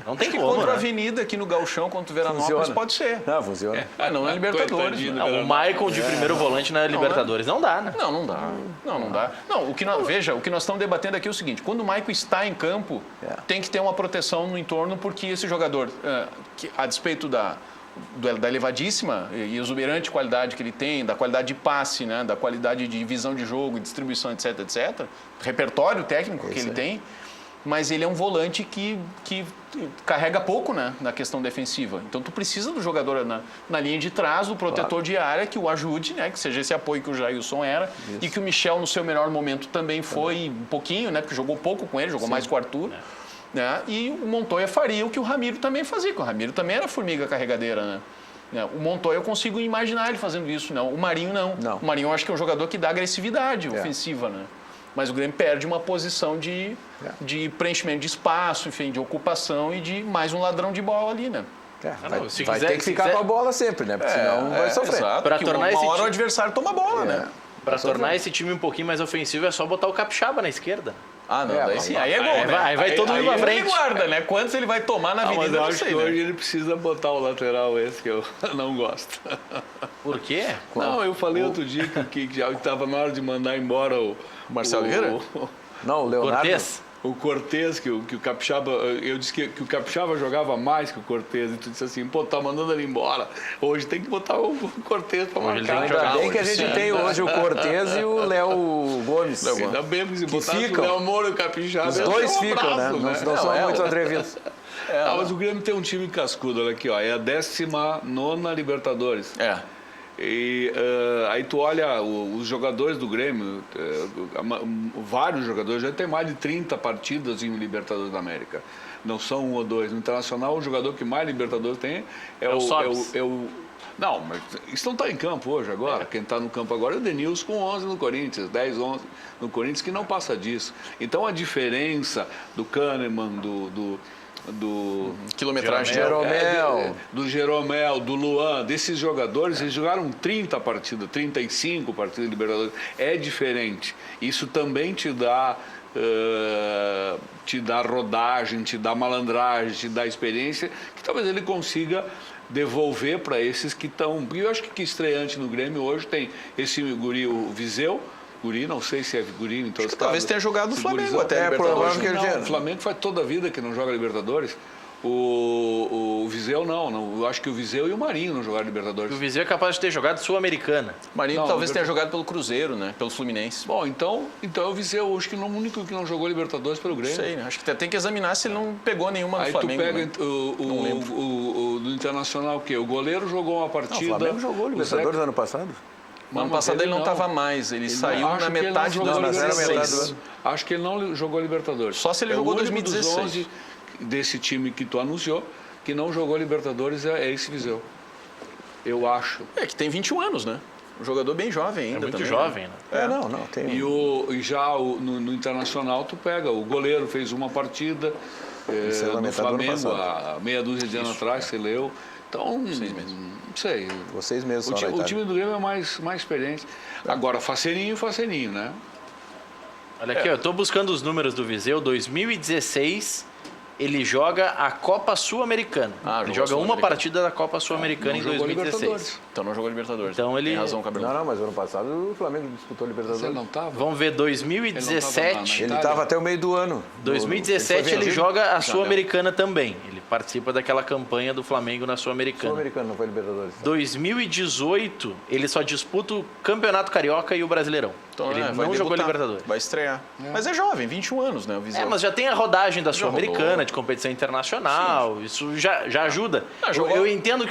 Não tem como, contra a Avenida aqui no Gauchão, contra o Veranópolis, pode ser. Funciona. Não na Libertadores. O Maicon de primeiro volante na Libertadores não dá, né? Não dá. Não dá. Não, o que nós estamos debatendo aqui é o seguinte: quando o Maicon está em campo, tem que ter uma proteção no entorno, porque esse jogador, a despeito da elevadíssima e exuberante qualidade que ele tem, da qualidade de passe, né, da qualidade de visão de jogo, distribuição, etc., repertório técnico que ele tem, mas ele é um volante que carrega pouco, né, na questão defensiva. Então, tu precisa do jogador na linha de trás, do protetor de área, que o ajude, né, que seja esse apoio que o Jailson era, e que o Michel, no seu melhor momento, também foi um pouquinho, né, porque jogou pouco com ele, jogou mais com o Arthur. Né, e o Montoya faria o que o Ramiro também fazia, porque o Ramiro também era formiga carregadeira, né? O Montoya eu consigo imaginar ele fazendo isso, não. O Marinho não. O Marinho eu acho que é um jogador que dá agressividade ofensiva, né? Mas o Grêmio perde uma posição de preenchimento de espaço, enfim, de ocupação e de mais um ladrão de bola ali, né? Vai ter que ficar com a bola sempre, né? Porque senão vai sofrer. Exato, para tornar uma hora o adversário toma a bola, né? Para tornar esse time um pouquinho mais ofensivo é só botar o Capixaba na esquerda. Daí sim, aí é gol, né? Aí vai todo mundo pra frente. Ele guarda, né? Quantos ele vai tomar na avenida, mas eu acho que né? hoje ele precisa botar o lateral esse que eu não gosto. Por quê? Não, eu falei outro dia que já estava na hora de mandar embora o Marcelo Vieira? Não, o Leonardo. Cortez? O Cortez, que o Capixaba, eu disse que o Capixaba jogava mais que o Cortez, e tu disse assim, tá mandando ele embora. Hoje tem que botar o Cortez para marcar. Ainda bem que a gente tem hoje o Cortez e o Léo Gomes. Ainda bem que se botasse ficam. o Léo Moura e o Capixaba. Os dois ficam, né? Não são muito atrevidos. Mas o Grêmio tem um time cascudo, olha aqui, ó, é a 19ª Libertadores. E aí tu olha os jogadores do Grêmio, vários jogadores, já tem mais de 30 partidas em Libertadores da América. Não são um ou dois. No Internacional, o jogador que mais Libertadores tem é o Não, mas isso não está em campo hoje agora. Quem está no campo agora é o Denilson com 11 no Corinthians, 10, 11 no Corinthians, que não passa disso. Então a diferença do Kahneman, Quilometragem. Jeromel. Do Jeromel, do Luan, desses jogadores, eles jogaram 30 partidas, 35 partidas de Libertadores. É diferente. Isso também te dá rodagem, te dá malandragem, te dá experiência, que talvez ele consiga devolver para esses que estão... E eu acho que estreante no Grêmio hoje tem esse guri, o Viseu. Guri, não sei se é guri, então talvez tenha jogado no Flamengo até Libertadores. O Flamengo faz toda a vida que não joga Libertadores. O Viseu não. Eu acho que o Viseu e o Marinho não jogaram Libertadores. O Viseu é capaz de ter jogado Sul-Americana. O Marinho talvez tenha jogado pelo Cruzeiro, né? Pelo Fluminense. Bom, então o Viseu, acho que o único que não jogou Libertadores pelo Grêmio. Não sei, né? Acho que tem que examinar se ele não pegou nenhuma no Flamengo. Aí tu pega o do Internacional, o quê? O goleiro jogou uma partida... o Flamengo jogou Libertadores ano passado? No ano passado ele não estava mais, ele saiu na metade de 2016. Acho que ele não jogou Libertadores. Só se ele jogou 2016. Dos 11 desse time que tu anunciou, que não jogou Libertadores, é esse Viseu. Eu acho. Que tem 21 anos, né? Um jogador bem jovem ainda. É muito também, jovem, né? Não, tem... E já no Internacional, tu pega, o goleiro fez uma partida no Flamengo, há meia dúzia de anos atrás, você leu. Então, não sei. Vocês mesmos o time do Grêmio é mais experiente. Agora, faceirinho, né? Olha aqui, eu estou buscando os números do Viseu. 2016, ele joga a Copa Sul-Americana. Ele joga uma partida da Copa Sul-Americana em 2016. Então não jogou Libertadores. Então ele... Tem razão, Cabelo. Não, mas ano passado o Flamengo disputou Libertadores. Você não estava? Vamos ver, 2017... Ele estava até o meio do ano. 2017 ele joga a Sul-Americana também. Ele participa daquela campanha do Flamengo na Sul-Americana. Sul-Americano, não foi Libertadores. 2018, ele só disputa o Campeonato Carioca e o Brasileirão. Então, ele não vai jogou debutar, Libertadores. Vai estrear. Mas é jovem, 21 anos, né? O Viseu. Mas já tem a rodagem da Sul-Americana, de competição internacional. Sim. Isso já ajuda. Eu entendo o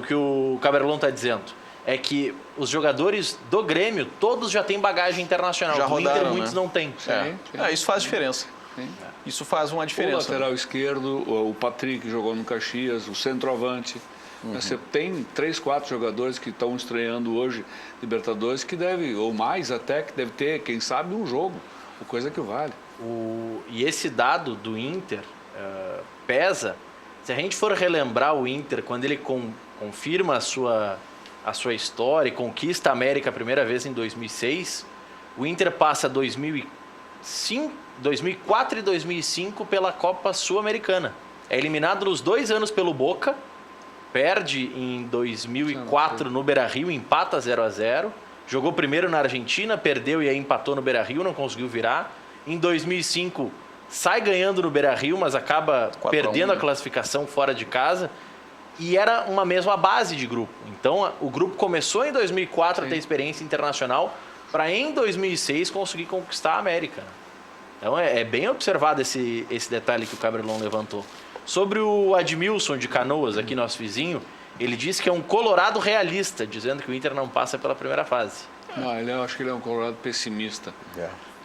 que o Caberlon está dizendo. É que os jogadores do Grêmio, todos já têm bagagem internacional. Já rodaram, Inter, muitos não têm. Isso faz diferença. Sim. Isso faz uma diferença. O lateral esquerdo, o Patrick jogou no Caxias, o centroavante. Você tem 3, 4 jogadores que estão estreando hoje Libertadores que deve, ou mais até, que deve ter, quem sabe, um jogo. Coisa que vale. E esse dado do Inter pesa. Se a gente for relembrar o Inter, quando ele confirma a sua história e conquista a América a primeira vez em 2006, o Inter passa 2004 e 2005 pela Copa Sul-Americana. É eliminado nos 2 anos pelo Boca, perde em 2004 no Beira-Rio, empata 0-0. Jogou primeiro na Argentina, perdeu e aí empatou no Beira-Rio, não conseguiu virar. Em 2005 sai ganhando no Beira-Rio, mas acaba perdendo a classificação fora de casa. E era uma mesma base de grupo. Então o grupo começou em 2004 a ter experiência internacional para em 2006 conseguir conquistar a América. Então é bem observado esse detalhe que o Cabrelon levantou. Sobre o Admilson de Canoas, aqui nosso vizinho, ele disse que é um colorado realista, dizendo que o Inter não passa pela primeira fase. Não, eu acho que ele é um colorado pessimista.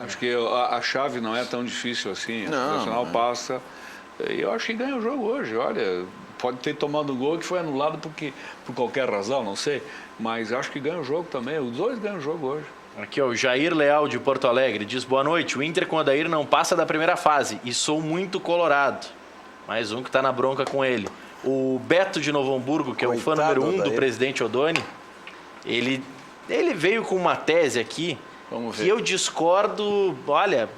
Acho que a chave não é tão difícil assim. O Nacional passa. E eu acho que ganha o jogo hoje. Olha, pode ter tomado um gol que foi anulado por qualquer razão, não sei. Mas acho que ganha o jogo também. Os dois ganham o jogo hoje. Aqui, ó, o Jair Leal de Porto Alegre diz: boa noite, o Inter com o Adair não passa da primeira fase e sou muito colorado. Mais um que está na bronca com ele. O Beto de Novo Hamburgo, que é o fã número 1 do presidente Odoni, ele veio com uma tese aqui que eu discordo. Olha,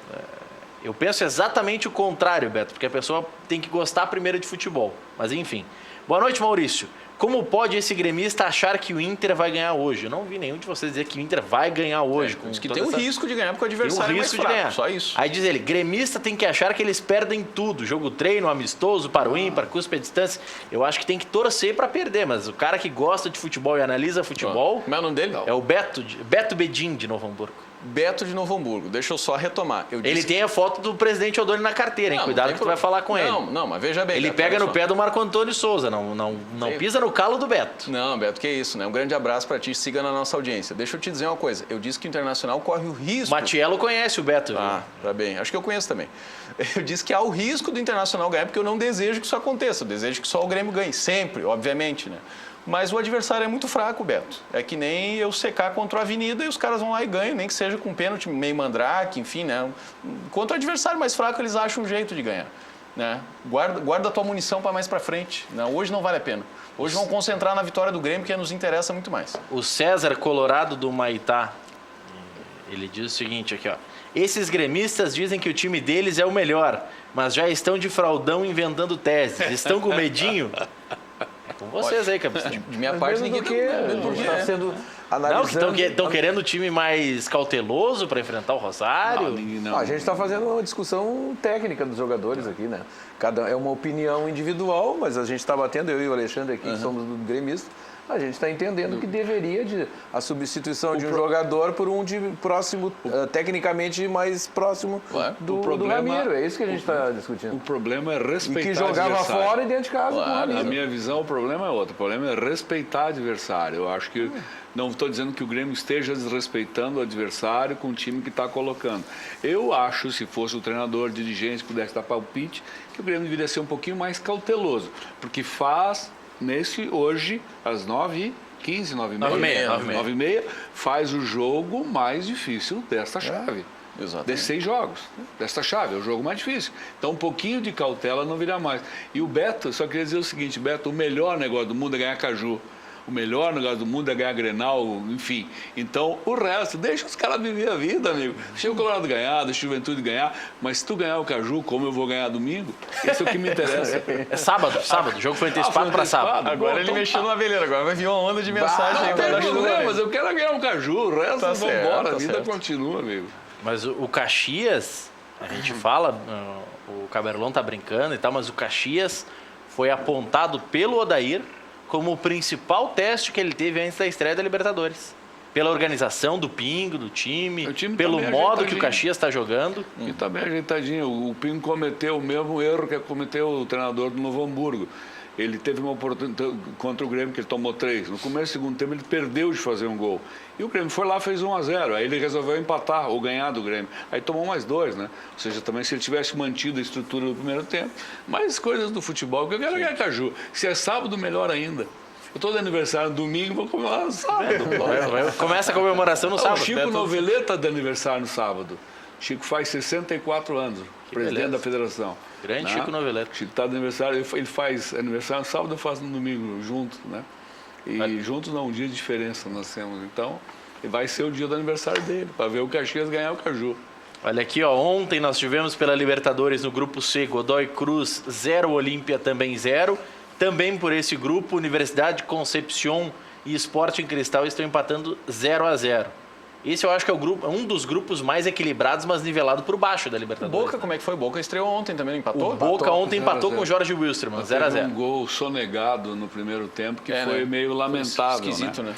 eu penso exatamente o contrário, Beto, porque a pessoa tem que gostar primeiro de futebol. Mas enfim. Boa noite, Maurício. Como pode esse gremista achar que o Inter vai ganhar hoje? Eu não vi nenhum de vocês dizer que o Inter vai ganhar hoje. Diz que tem o risco de ganhar porque o adversário é mais fraco, ganhar. Só isso. Aí diz ele, gremista tem que achar que eles perdem tudo. Jogo treino, amistoso, para o ímpar, cuspe a distância. Eu acho que tem que torcer para perder, mas o cara que gosta de futebol e analisa futebol... Como é o nome dele? É o Beto Bedin de Novo Hamburgo. Beto de Novo Hamburgo. Deixa eu só retomar. Ele tem a foto do presidente Odoni na carteira, hein? Cuidado que tu vai falar com ele. Não, mas veja bem. Ele Beto, pega no pé do Marco Antônio Souza, não pisa no calo do Beto. Não, Beto, que isso, né? Um grande abraço para ti, siga na nossa audiência. Deixa eu te dizer uma coisa, eu disse que o Internacional corre o risco... Matiello conhece o Beto. Tá bem, acho que eu conheço também. Eu disse que há o risco do Internacional ganhar, porque eu não desejo que isso aconteça, eu desejo que só o Grêmio ganhe, sempre, obviamente, né? Mas o adversário é muito fraco, Beto. É que nem eu secar contra a Avenida e os caras vão lá e ganham, nem que seja com pênalti, meio mandrake, enfim, né? Contra o adversário mais fraco, eles acham um jeito de ganhar. né? Guarda a tua munição para mais para frente. Né? Hoje não vale a pena. Hoje vamos concentrar na vitória do Grêmio, que nos interessa muito mais. O César Colorado do Maitá, ele diz o seguinte aqui, ó. Esses gremistas dizem que o time deles é o melhor, mas já estão de fraldão inventando teses. Estão com medinho? É com vocês aí, capitão. De minha parte, ninguém está sendo analisado. Não, que estão querendo um time mais cauteloso para enfrentar o Rosário? Não. A gente está fazendo uma discussão técnica dos jogadores aqui, né? É uma opinião individual, mas a gente está batendo, eu e o Alexandre aqui, que somos do gremista, a gente está entendendo que deveria a substituição de um jogador por um de próximo, tecnicamente mais próximo do Ramiro. É isso que a gente está discutindo. O problema é respeitar e que jogava fora e dentro de casa. Na minha visão, o problema é outro. O problema é respeitar o adversário. Eu acho que não estou dizendo que o Grêmio esteja desrespeitando o adversário com o time que está colocando. Eu acho, se fosse o treinador, dirigente, pudesse dar palpite, que o Grêmio deveria ser um pouquinho mais cauteloso, porque hoje, às 9h15, 9h30, faz o jogo mais difícil desta chave. Exatamente. Desses 6 jogos, desta chave, é o jogo mais difícil. Então, um pouquinho de cautela não virá mais. E o Beto, só queria dizer o seguinte, Beto, o melhor negócio do mundo é ganhar caju. O melhor negócio do mundo é ganhar Grenal, enfim. Então, o resto, deixa os caras viver a vida, amigo. Deixa o Colorado ganhar, deixa o Juventude ganhar, mas se tu ganhar o Caju, como eu vou ganhar domingo, esse é o que me interessa. É sábado. O jogo foi antecipado para sábado. Agora ele mexeu na veleira, agora vai vir uma onda de mensagem. Não tem problema, mas eu quero ganhar um Caju, o resto vamos embora, a vida continua, amigo. Mas o Caxias, a gente fala, o Caberlon tá brincando e tal, mas o Caxias foi apontado pelo Odair como o principal teste que ele teve antes da estreia da Libertadores. Pela organização do Pingo, do time pelo modo que o Caxias está jogando. E está bem ajeitadinho. O Pingo cometeu o mesmo erro que cometeu o treinador do Novo Hamburgo. Ele teve uma oportunidade contra o Grêmio, que ele tomou 3. No começo do segundo tempo, ele perdeu de fazer um gol. E o Grêmio foi lá, fez 1-0. Aí ele resolveu empatar ou ganhar do Grêmio. Aí tomou mais 2, né? Ou seja, também se ele tivesse mantido a estrutura do primeiro tempo. Mas coisas do futebol, porque eu quero ganhar Caju. Se é sábado, melhor ainda. Eu estou de aniversário no domingo, vou comemorar no sábado. Começa a comemoração no sábado. O Chico Noveleta está de aniversário no sábado. Chico faz 64 anos, presidente da federação. Grande Chico Noveleta. Chico está de aniversário, ele faz aniversário no sábado, eu faço no domingo, junto, né? E juntos não, um dia de diferença nós temos. Então, vai ser o dia do aniversário dele, para ver o Caxias ganhar o Caju. Olha aqui, ó, ontem nós tivemos pela Libertadores no grupo C, Godoy Cruz 0, Olímpia também 0. Também por esse grupo, Universidade de Concepción e Sporting Cristal estão empatando 0-0. Esse eu acho que é um dos grupos mais equilibrados, mas nivelado por baixo da Libertadores. Boca, como é que foi? Boca estreou ontem também, empatou? O Boca ontem empatou com o Jorge Wilstermann, 0-0. Um gol sonegado no primeiro tempo, que foi meio lamentável, esquisito, né?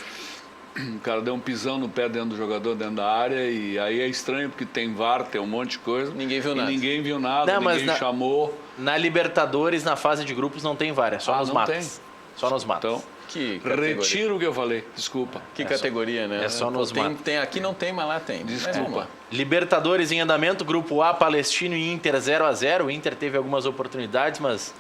O cara deu um pisão no pé dentro do jogador, dentro da área, e aí é estranho, porque tem VAR, tem um monte de coisa. Ninguém viu nada. Ninguém viu nada, ninguém chamou. Na Libertadores, na fase de grupos, não tem VAR, é só nos matas. Só nos matas. Então, retiro o que eu falei, desculpa. Que categoria, né? É só nos matas. Aqui não tem, mas lá tem. Desculpa. Libertadores em andamento, grupo A, Palestino e Inter 0-0. O Inter teve algumas oportunidades, mas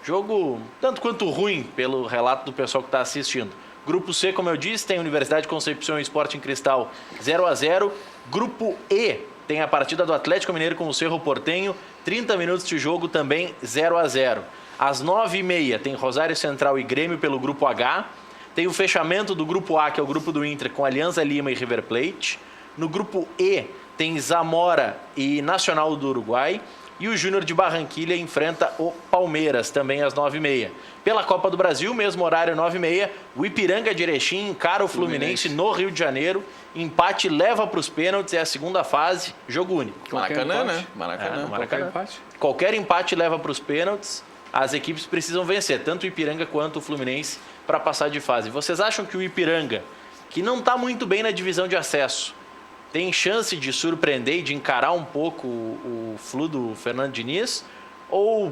jogo tanto quanto ruim, pelo relato do pessoal que está assistindo. Grupo C, como eu disse, tem Universidade de Concepción e Sporting Cristal 0-0. Grupo E tem a partida do Atlético Mineiro com o Cerro Porteño, 30 minutos de jogo também 0-0. Às 9h30 tem Rosário Central e Grêmio pelo Grupo H. Tem o fechamento do Grupo A, que é o grupo do Inter, com Alianza Lima e River Plate. No Grupo E tem Zamora e Nacional do Uruguai. E o Júnior de Barranquilha enfrenta o Palmeiras, também às 9h30. Pela Copa do Brasil, mesmo horário, 9h30, o Ipiranga de Erechim encara o Fluminense no Rio de Janeiro. Empate leva para os pênaltis, é a segunda fase, jogo único. Maracanã, né? Maracanã. Qualquer empate leva para os pênaltis. As equipes precisam vencer, tanto o Ipiranga quanto o Fluminense, para passar de fase. Vocês acham que o Ipiranga, que não está muito bem na divisão de acesso, tem chance de surpreender e de encarar um pouco o Flu do Fernando Diniz? Ou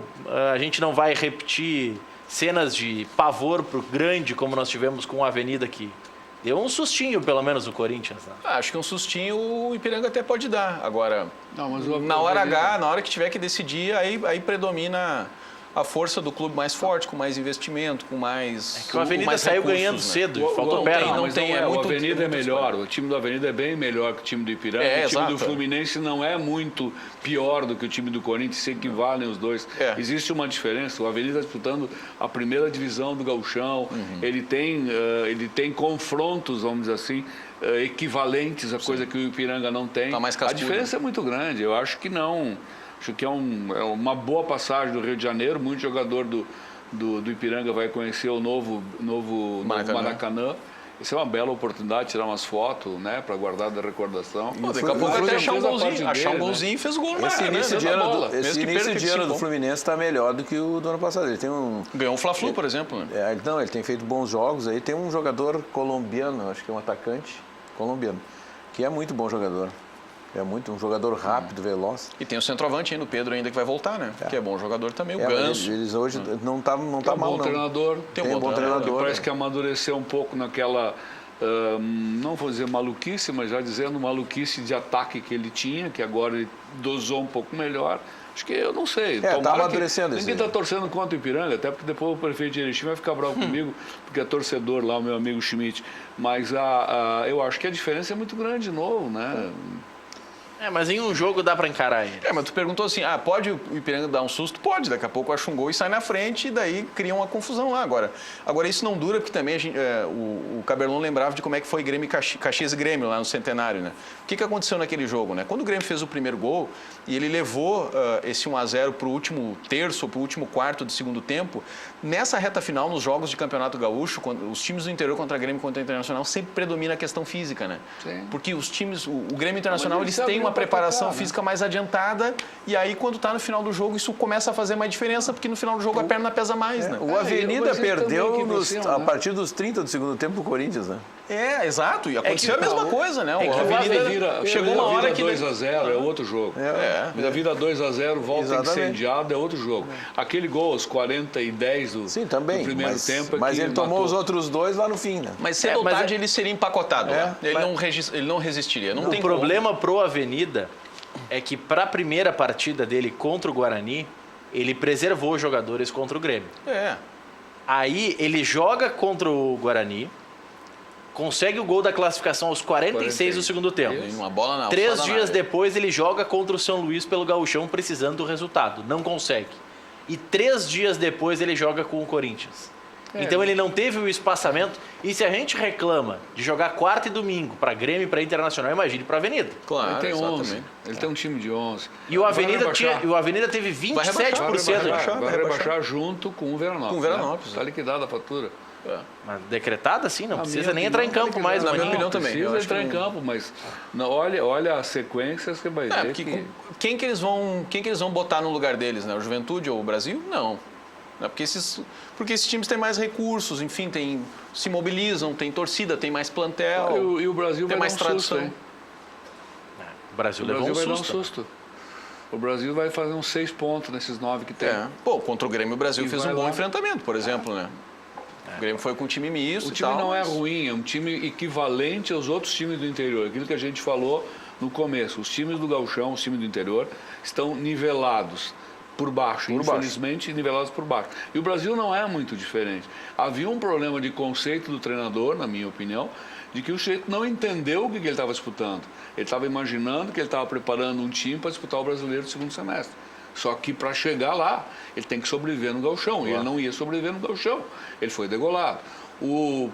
a gente não vai repetir cenas de pavor pro grande, como nós tivemos com a Avenida aqui? Deu um sustinho, pelo menos, no Corinthians. Né? Acho que um sustinho o Ipiranga até pode dar. Agora, na hora H, na hora que tiver que decidir, aí predomina a força do clube mais forte, com mais investimento, com mais. Que o Avenida mais saiu recursos, ganhando né? cedo, faltou perna. não tem, é o muito- Avenida é muito melhor, escolha. o time do Avenida é bem melhor que o time do Ipiranga. É, o time do exato. Fluminense não é muito pior do que o time do Corinthians, se equivalem os dois. É. Existe uma diferença, o Avenida está disputando a primeira divisão do Gauchão, ele tem confrontos, vamos dizer assim, equivalentes a coisa que o Ipiranga não tem. Tá mais A cascudo. diferença é muito grande, eu acho que não. Acho que é uma boa passagem do Rio de Janeiro, muito jogador do Ipiranga vai conhecer o novo Maracanã. Isso é uma bela oportunidade de tirar umas fotos, né, para guardar da recordação. Pô, daqui a pouco até achar um fez a parte golzinho, achar um dele, né? golzinho e fez o gol no Esse mar, início né? de Dentro da ano, bola. esse Mesmo que início perca de ano do cinco. Fluminense está melhor do que o do ano passado. Ele tem Ganhou um Fla-Flu, por exemplo, né? ele tem feito bons jogos. Aí tem um jogador colombiano, acho que é um atacante colombiano, que é muito bom jogador. É muito um jogador rápido, veloz. E tem o centroavante ainda, o Pedro ainda que vai voltar, né? Que é bom jogador também, o Mas Ganso. eles hoje não tá Tem mal, um bom não. treinador. Tem Tem um bom treinador. Parece que amadureceu um pouco naquela, não vou dizer maluquice, mas já dizendo maluquice de ataque que ele tinha, que agora ele dosou um pouco melhor. Acho que eu não sei. Tá Tomara que- amadurecendo Ninguém esse está torcendo contra o Ipiranga, até porque depois o prefeito de Erechim vai ficar bravo comigo, porque é torcedor lá, o meu amigo Schmidt. Mas eu acho que a diferença é muito grande de novo, né? Mas em um jogo dá pra encarar ele. Mas tu perguntou assim, pode o Ipiranga dar um susto? Pode, daqui a pouco acha um gol e sai na frente e daí cria uma confusão lá agora. Agora isso não dura porque também o Caberlon lembrava de como é que foi Grêmio e Caxias e Grêmio lá no Centenário, né? O que aconteceu naquele jogo, né? Quando o Grêmio fez o primeiro gol e ele levou esse 1-0 para o último terço, para o último quarto do segundo tempo, nessa reta final, nos jogos de Campeonato Gaúcho, os times do interior contra Grêmio e contra o Internacional sempre predomina a questão física, né? Sim. Porque os times, o Grêmio Internacional, Mas eles eles têm uma abriram pra preparação atacar, né? física mais adiantada e aí quando está no final do jogo isso começa a fazer mais diferença porque no final do jogo a perna pesa mais, né? O Avenida mas eles perdeu também que venciam, a né? partir dos 30 do segundo tempo pro Corinthians, né? Exato. E aconteceu a mesma coisa, né? que O o Avenida chegou uma hora que... 2-0 é outro jogo. A vida 2-0, volta Exatamente. incendiado, é outro jogo. Aquele gol aos 40 e 10 do, Sim, também. do primeiro mas, tempo é mas que ele tomou matou. os outros dois lá no fim, né? Mas cedo ou mas tarde ele seria empacotado. Né? Ele, mas- ele não resistiria. Não tem O problema pro Avenida é que pra primeira partida dele contra o Guarani, ele preservou os jogadores contra o Grêmio. como. Aí ele joga contra o Guarani, consegue o gol da classificação aos 46 do segundo tempo. Tem uma bola na 3 alçada na dias área. depois ele joga contra o São Luís pelo Gauchão precisando do resultado. Não consegue. E 3 dias depois ele joga com o Corinthians. Então ele não teve o espaçamento. E se a gente reclama de jogar quarta e domingo para Grêmio e para Internacional, imagine para Avenida. Claro, Ele tem 11. exatamente. Ele tem um time de 11. E o Avenida, Vai rebaixar. o Avenida teve 27%. Vai rebaixar junto com o Veranópolis. Com o Veranópolis, Está liquidada a fatura. Mas decretada assim, não Na precisa minha nem entrar em opinião, campo tá mais. Na liquidada. minha Maninho. opinião também. Eu Precisa acho que entrar em não- campo, mas olha as sequências que vai ver. Porque que... quem que eles vão botar no lugar deles, né? O Juventude ou o Brasil? Não. Porque esses times têm mais recursos, enfim, se mobilizam, tem torcida, tem mais plantel. E o Brasil tem vai mais dar um susto, tradição. hein? O Brasil O levou Brasil um vai dar um susto. susto. O Brasil vai fazer uns 6 pontos nesses 9 que tem. Pô, contra o Grêmio, o Brasil E fez vai um bom lá. enfrentamento, por exemplo, né? O Grêmio foi com um time misto O e time tal, não é mas- ruim, é um time equivalente aos outros times do interior. Aquilo que a gente falou no começo. Os times do Gauchão, os times do interior, estão nivelados por baixo, infelizmente nivelados por baixo. E o Brasil não é muito diferente. Havia um problema de conceito do treinador, na minha opinião, de que o sujeito não entendeu o que ele estava disputando. Ele estava imaginando que ele estava preparando um time para disputar o Brasileiro do segundo semestre. Só que para chegar lá, ele tem que sobreviver no Gauchão. E ele não ia sobreviver no Gauchão. Ele foi degolado. O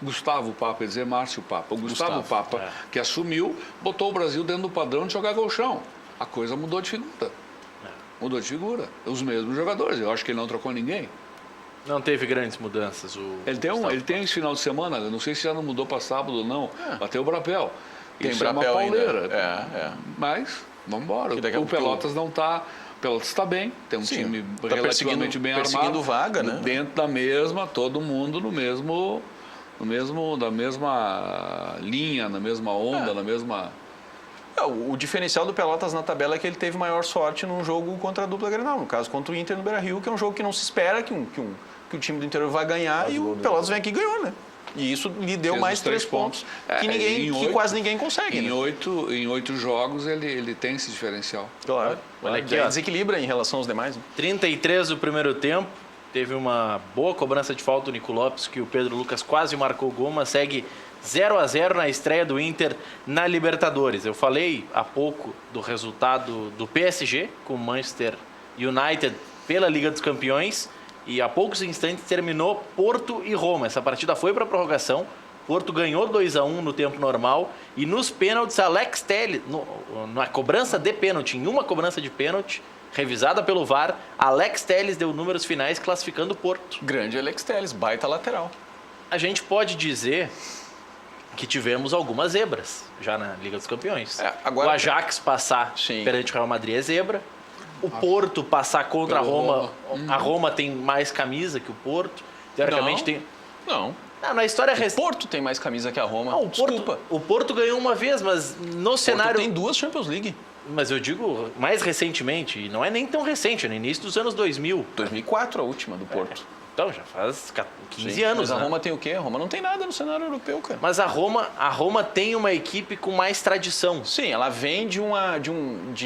Gustavo Papa, ia dizer Márcio Papa. O Gustavo Papa, que assumiu, botou o Brasil dentro do padrão de jogar Gauchão. A coisa mudou de figura. Mudou de figura. Os mesmos jogadores. Eu acho que ele não trocou ninguém. Não teve grandes mudanças. Ele tem esse final de semana, eu não sei se já não mudou para sábado ou não, bateu o Brapel. Tem Isso é uma Brapel ainda. pauleira. Mas, vamos embora. Que daqui a O pouco- Pelotas não está... O Pelotas está bem, tem um time tá relativamente bem perseguindo armado. vaga, né? Dentro da mesma, todo mundo da mesma linha, na mesma onda, na mesma... O diferencial do Pelotas na tabela é que ele teve maior sorte num jogo contra a dupla Grenal, no caso contra o Inter no Beira-Rio, que é um jogo que não se espera que o time do interior vai ganhar e o Pelotas vem aqui e ganhou, né? E isso lhe deu Fez mais os 3 3 pontos pontos. que quase ninguém consegue. Em Né? 8 jogos ele tem esse diferencial. Claro. Olha aqui, Daí ó. desequilibra em relação aos demais. Né? 33 do primeiro tempo. Teve uma boa cobrança de falta do Nico Lopes, que o Pedro Lucas quase marcou o gol, mas segue 0-0 na estreia do Inter na Libertadores. Eu falei há pouco do resultado do PSG com o Manchester United pela Liga dos Campeões e há poucos instantes terminou Porto e Roma. Essa partida foi para a prorrogação. Porto ganhou 2-1 no tempo normal e nos pênaltis Alex Telles, na cobrança de pênalti, em uma cobrança de pênalti, revisada pelo VAR, Alex Telles deu números finais classificando o Porto. Grande Alex Telles, baita lateral. A gente pode dizer que tivemos algumas zebras já na Liga dos Campeões. Agora- O Ajax passar Sim. perante o Real Madrid é zebra. O Porto passar contra a Pelo Roma. A Roma tem mais camisa que o Porto. Teoricamente Não. tem... Não. Não, na história O recente... Porto tem mais camisa que a Roma. Não, Desculpa. o Porto ganhou uma vez, mas no O Porto cenário... tem 2 Champions League. Mas eu digo mais recentemente, e não é nem tão recente, é no início dos anos 2000. 2004 a última do Porto. Então já faz 15 Sim. anos, Mas a né? Roma tem o quê? A Roma não tem nada no cenário europeu, cara. Mas a Roma tem uma equipe com mais tradição. Sim, ela vem de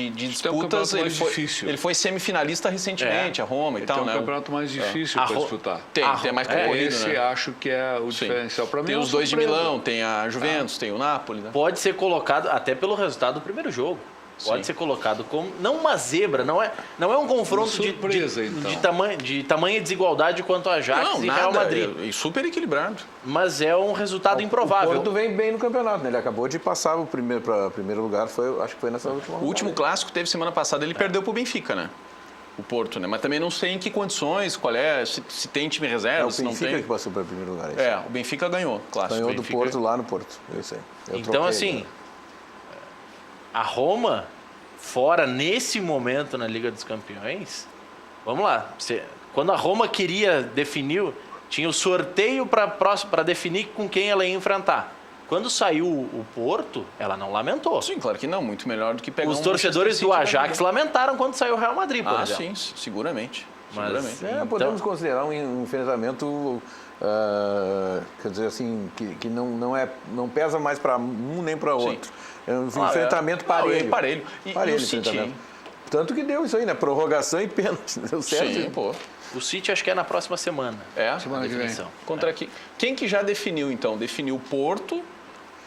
disputas. campeonato mais difícil. Ele foi semifinalista recentemente, a Roma e Ele tal, tem um né? campeonato mais difícil A para Ro- disputar. Tem mais concorrido, Esse né? acho que é o Sim. diferencial. Para mim Tem é uma os 2 de surpresa. Milão, tem a Juventus, tem o Napoli, né? Pode ser colocado até pelo resultado do primeiro jogo. Pode Sim. ser colocado como não uma zebra, não é um confronto Uma surpresa, então. de tamanha desigualdade quanto a Ajax Não, e nada. Real Madrid, É super equilibrado. mas é um resultado O improvável. Porto vem bem no campeonato, né? Ele acabou de passar o para primeiro lugar, acho que foi nessa última O último clássico teve semana passada, ele perdeu pro Benfica, né? O Porto, né? Mas também não sei em que condições, qual é, se tem time reserva, É o se não Benfica tem. que passou para primeiro lugar. é isso. É, o Benfica ganhou, clássico. Ganhou do Benfica- Porto lá no Porto. É isso aí. Eu Então, troquei, assim, né? a Roma, fora nesse momento na Liga dos Campeões, vamos lá. Quando a Roma queria definir, tinha o sorteio para definir com quem ela ia enfrentar. Quando saiu o Porto, ela não lamentou. Sim, claro que não, muito melhor do que pegar Os um torcedores Manchester do City da Ajax vida. lamentaram quando saiu o Real Madrid, por Ah, exemplo. sim, seguramente. Mas, seguramente. É, podemos considerar um enfrentamento, quer dizer assim, que não pesa mais para um nem para outro. É um enfrentamento parelho. Parelho. E o City, enfrentamento. hein? Tanto que deu isso aí, né? Prorrogação e pênalti. Deu certo. Sim, pô. O City acho que é na próxima semana. É, Semana que vem. Definição. contra quem que já definiu, então? Definiu Porto,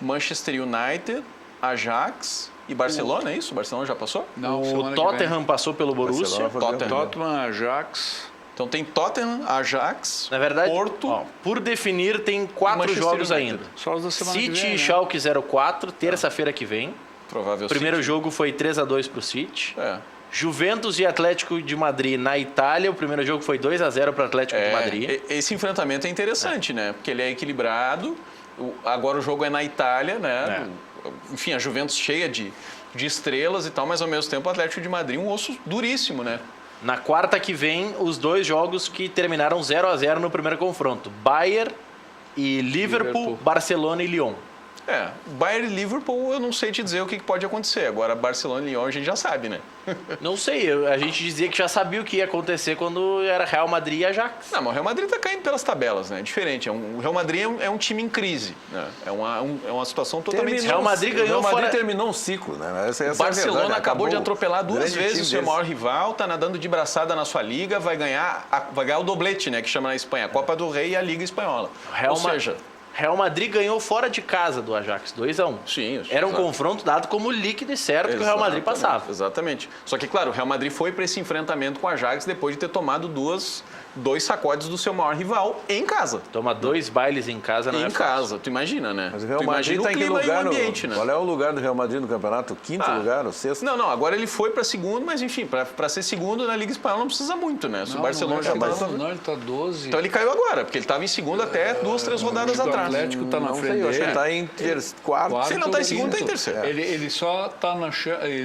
Manchester United, Ajax e Barcelona, é isso? O Barcelona já passou? Não, O semana que Tottenham passou pelo Borussia. Barcelona foi Tottenham. vem. campeão. Tottenham, Ajax. Então tem Tottenham, Ajax, Na verdade, Porto. ó, por definir, tem 4 Manchester jogos United. ainda. Só os da semana City que vem, e né? Schalke 04, terça-feira que vem. Provável O primeiro City. jogo foi 3-2 pro City. É. Juventus e Atlético de Madrid na Itália. O primeiro jogo foi 2-0 para o Atlético de Madrid. Esse enfrentamento é interessante, né? Porque ele é equilibrado. Agora o jogo é na Itália, né? Enfim, a Juventus cheia de estrelas e tal, mas ao mesmo tempo o Atlético de Madrid um osso duríssimo, né? Na quarta que vem, os dois jogos que terminaram 0-0 no primeiro confronto. Bayern e Liverpool, Barcelona e Lyon. Bayern e Liverpool, eu não sei te dizer o que pode acontecer. Agora, Barcelona e Lyon a gente já sabe, né? Não sei, a gente dizia que já sabia o que ia acontecer quando era Real Madrid e Ajax. Não, mas o Real Madrid tá caindo pelas tabelas, né? É diferente. O Real Madrid é um time em crise, né? É uma situação totalmente... Real Madrid ganhou O Real Madrid fora- terminou um ciclo, né? Essa é a O Barcelona verdade. acabou de atropelar duas grande vezes time o seu desse. maior rival, tá nadando de braçada na sua liga, vai ganhar o doblete, né? Que chama na Espanha, a Copa do Rei e a Liga Espanhola. Ou seja, Real Madrid ganhou fora de casa do Ajax, 2-1. sim, Era um exato. confronto dado como líquido e certo que o Real Madrid Exatamente, passava. Exatamente. Só que, claro, o Real Madrid foi para esse enfrentamento com o Ajax depois de ter tomado dois sacodes do seu maior rival em casa. Toma 2 bailes em casa, não é Em fácil. casa, tu imagina, né? Mas o Real Tu Madrid imagina está o em que clima e lugar? o ambiente, né? Qual é o lugar do Real Madrid no campeonato? O quinto lugar? O sexto? Não, agora ele foi para segundo, mas enfim, para ser segundo na Liga Espanhola não precisa muito, né? Se o Barcelona já tá... Não, ele tá 12. Então ele caiu agora, porque ele estava em segundo até 2, 3 rodadas O atrás. Atlético tá na Não frente sei, eu acho que dele. ele está em quarto. Se ele não tá em segundo, tá em quinto. terceiro. Ele só está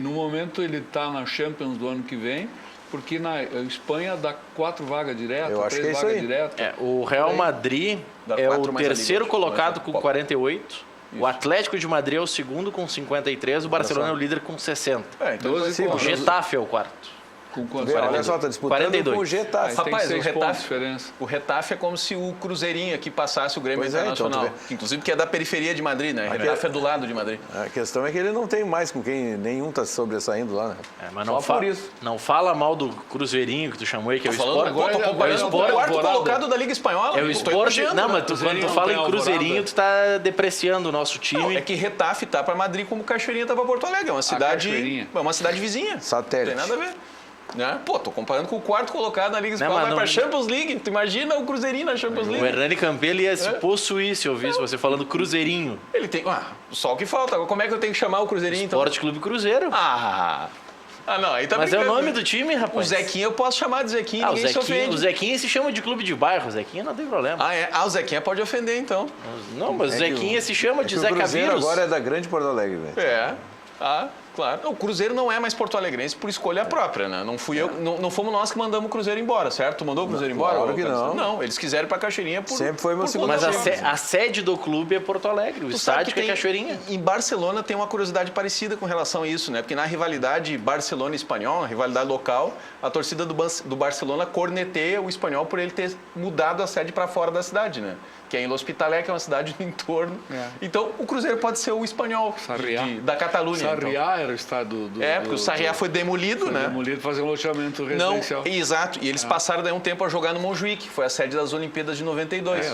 no momento ele está na Champions do ano que vem, porque na Espanha dá 4 vagas direto, Eu acho 3 que é isso vagas aí. direto. O Real Madrid Dá é 4 o mais a terceiro Liga, colocado mais a com Copa. 48. O Atlético de Madrid é o segundo com 53. O Barcelona é o líder com 60. Então 12 vai ser- O pontos. Getafe é o quarto. Com quantos? Olha só, está disputando 42. com o Getafe. Tem Rapaz, 6 o pontos de Retafe, diferença. o Retafe é como se o Cruzeirinho aqui passasse o Grêmio Pois é, então, Internacional. tu vê. Inclusive que é da periferia de Madrid, né? O Retafe é do lado de Madrid. A questão é que ele não tem mais com quem nenhum está sobressaindo lá, né? Mas Só por isso. não fala mal do Cruzeirinho que tu chamou aí, que é o Falando Sport. agora, tô é o comparando com o Sport, quarto Alvorada. colocado da Liga Espanhola. É o Estou Sport. elogiando, Não, né? mas quando tu Cruzeirinho fala não em tem Cruzeirinho, Alvorada. tu tá depreciando o nosso time. Não, é que Retafe tá para Madrid como Cachoeirinha tá para Porto Alegre. É uma cidade, Cachoeirinha. é uma cidade vizinha. Satélite. Não tem nada a ver. Né? Pô, tô comparando com o quarto colocado na Liga Não, Espanhola, mas vai não- pra Champions League. Tu imagina o Cruzeirinho na Champions O League? Hernani Campelo ia se possuir se eu ouvisse você falando Cruzeirinho. Ele tem... só o que falta. Agora, como é que eu tenho que chamar o Cruzeirinho, então? Esporte Clube Cruzeiro. Não, aí tá Mas é o brincando. nome do time, O rapaz. Zequinha eu posso chamar de Zequinha, Ah, o ninguém se Zequinha, ofende. o Zequinha se chama de clube de bairro. O Zequinha não tem problema. O Zequinha pode ofender, então. Não, mas o É que Zequinha se chama de que o Zeca Cruzeiro Vírus. agora é da Grande Porto Alegre, velho. Claro. O Cruzeiro não é mais porto-alegrense por escolha própria, né? Não fui eu, não fomos nós que mandamos o Cruzeiro embora, certo? Tu mandou o Cruzeiro embora? claro que não. Não, eles quiseram ir pra Cachoeirinha por... Sempre foi meu por segundo conta Mas deles. a sede do clube é Porto Alegre. O Tu sabe estádio que é tem- Cachoeirinha. Em Barcelona tem uma curiosidade parecida com relação a isso, né? Porque na rivalidade Barcelona e Espanhol, a rivalidade local, a torcida do Barcelona corneteia o Espanhol por ele ter mudado a sede para fora da cidade, né? Que é em L'Hospitalet, que é uma cidade no entorno. É. Então, o Cruzeiro pode ser o Espanhol Sarriá. da Catalunha. então. Sarriá era o estado do... Porque o Sarriá foi demolido, foi né? demolido fazer um loteamento Não, residencial. exato. E eles passaram daí um tempo a jogar no Montjuïc, que foi a sede das Olimpíadas de 92.